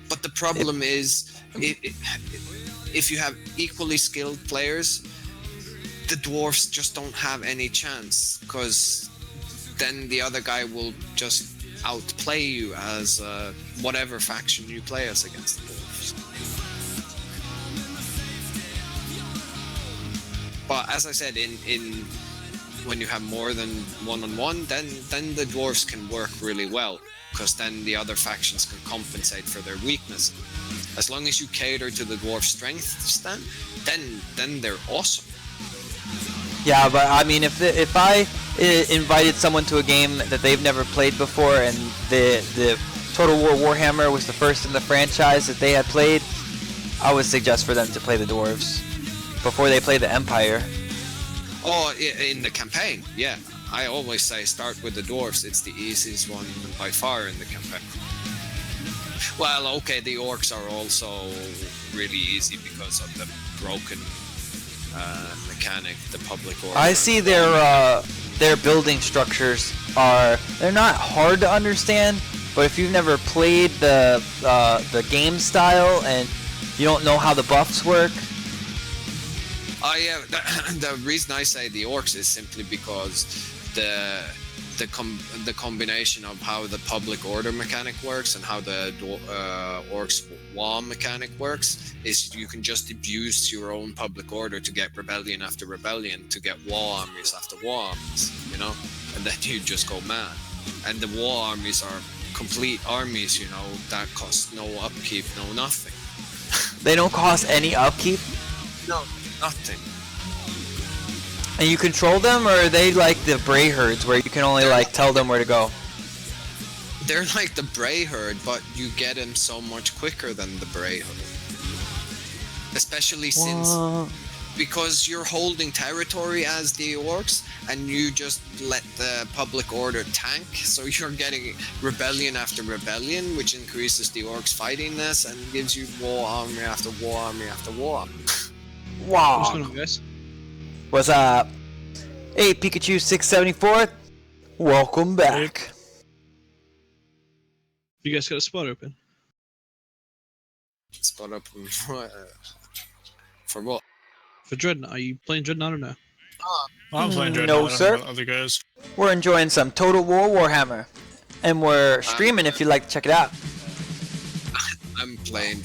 But the problem is, if you have equally skilled players, the dwarfs just don't have any chance, because then the other guy will just outplay you as whatever faction you play as against the dwarfs. But as I said, in when you have more than one-on-one, then the dwarves can work really well, because then the other factions can compensate for their weakness. As long as you cater to the dwarf strengths, then they're awesome. Yeah, but I mean, if I invited someone to a game that they've never played before, and the Total War Warhammer was the first in the franchise that they had played, I would suggest for them to play the dwarves before they play the Empire. Oh, in the campaign, yeah. I always say start with the dwarves. It's the easiest one by far in the campaign. Well, okay, the orcs are also really easy because of the broken mechanic, the public order. I see their building structures they're not hard to understand, but if you've never played the game style and you don't know how the buffs work. Yeah, the reason I say the orcs is simply because the combination of how the public order mechanic works and how the orcs war mechanic works is you can just abuse your own public order to get rebellion after rebellion, to get war armies after war armies, you know, and then you just go mad. And the war armies are complete armies, you know, that cost no upkeep, no nothing. They don't cost any upkeep? No, nothing. And you control them, or are they like the Bray herds where you can only like tell them where to go? They're like the Bray herd, but you get them so much quicker than the Bray herd. Especially since because you're holding territory as the orcs, and you just let the public order tank, so you're getting rebellion after rebellion, which increases the orcs' fightingness and gives you war army after war army after war. Wow. What's going on, guys? What's up? Hey, Pikachu 674. Welcome back. You guys got a spot open? Spot up for what? For Dreadnought. Are you playing Dreadnought or no? I'm playing Dreadnought. No, I don't know sir. about other guys. We're enjoying some Total War Warhammer, and we're streaming if you'd like to check it out. I'm playing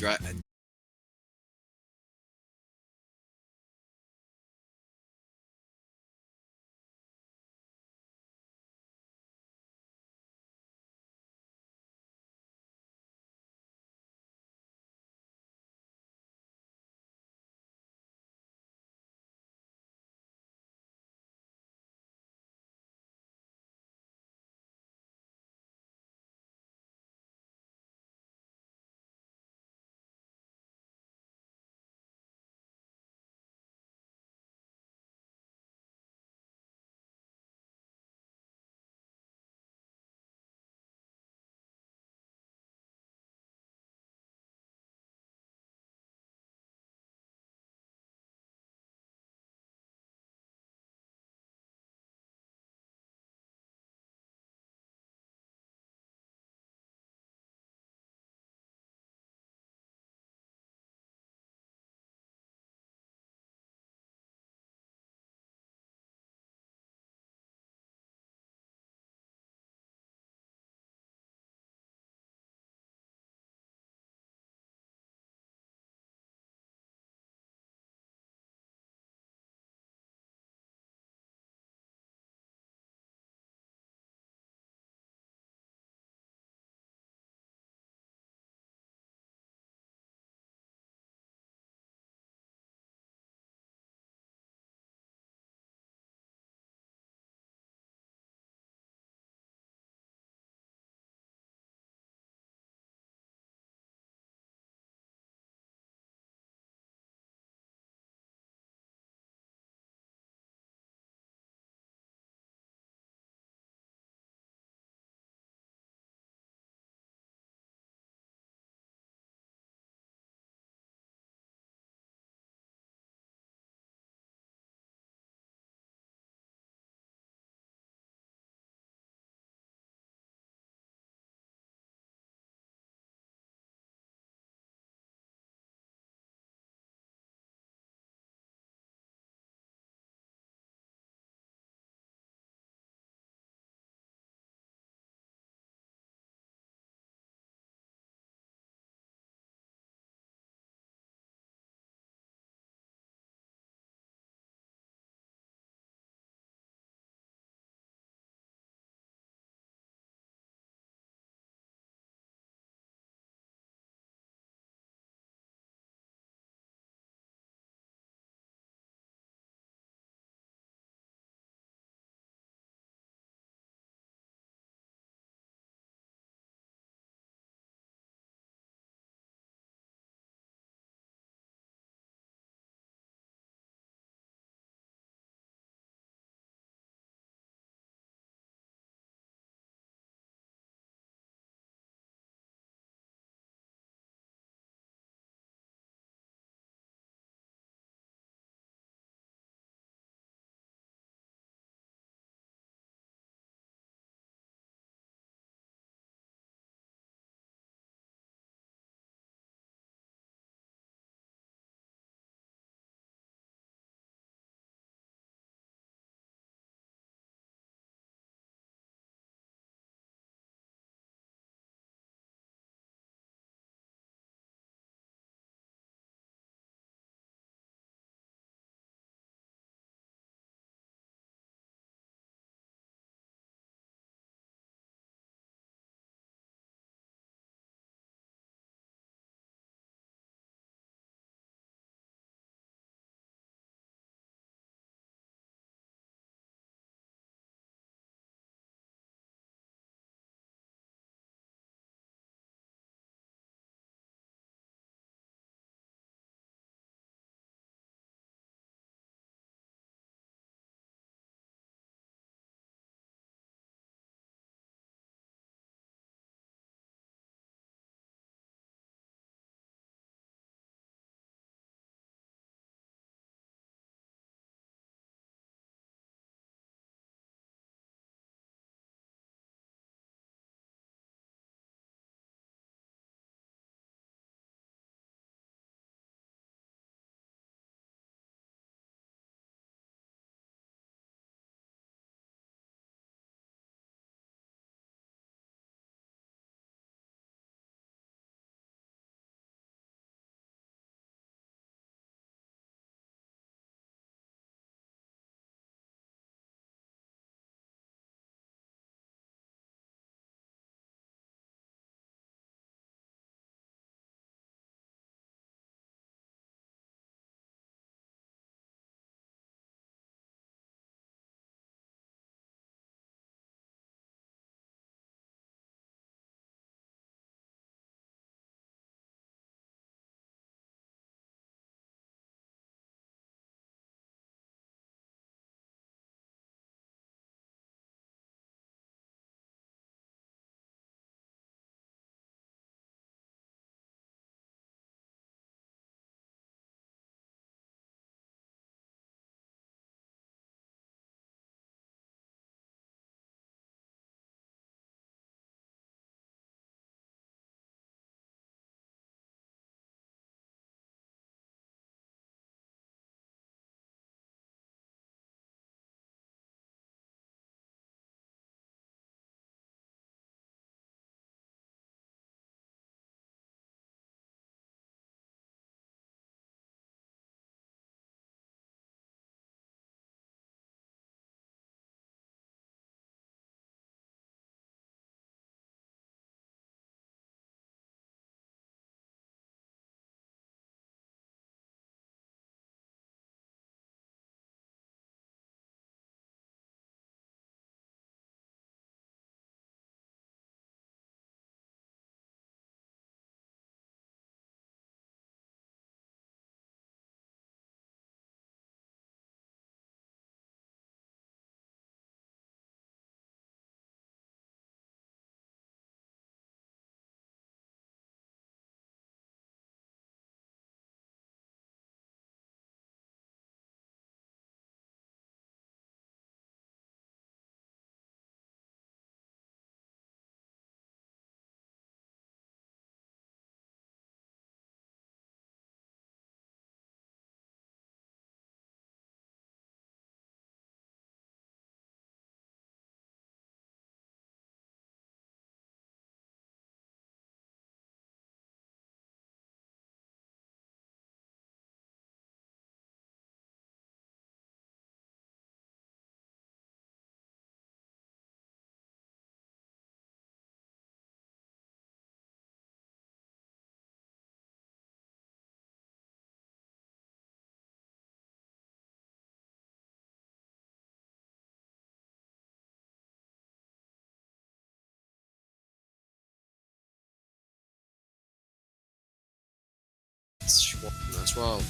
as well.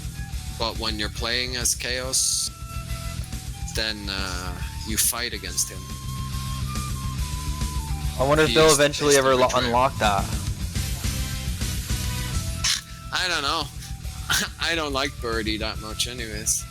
But when you're playing as Chaos, then you fight against him. I wonder if He they'll used to eventually face ever the betrayer. unlock that. I don't know. I don't like Birdie that much anyways.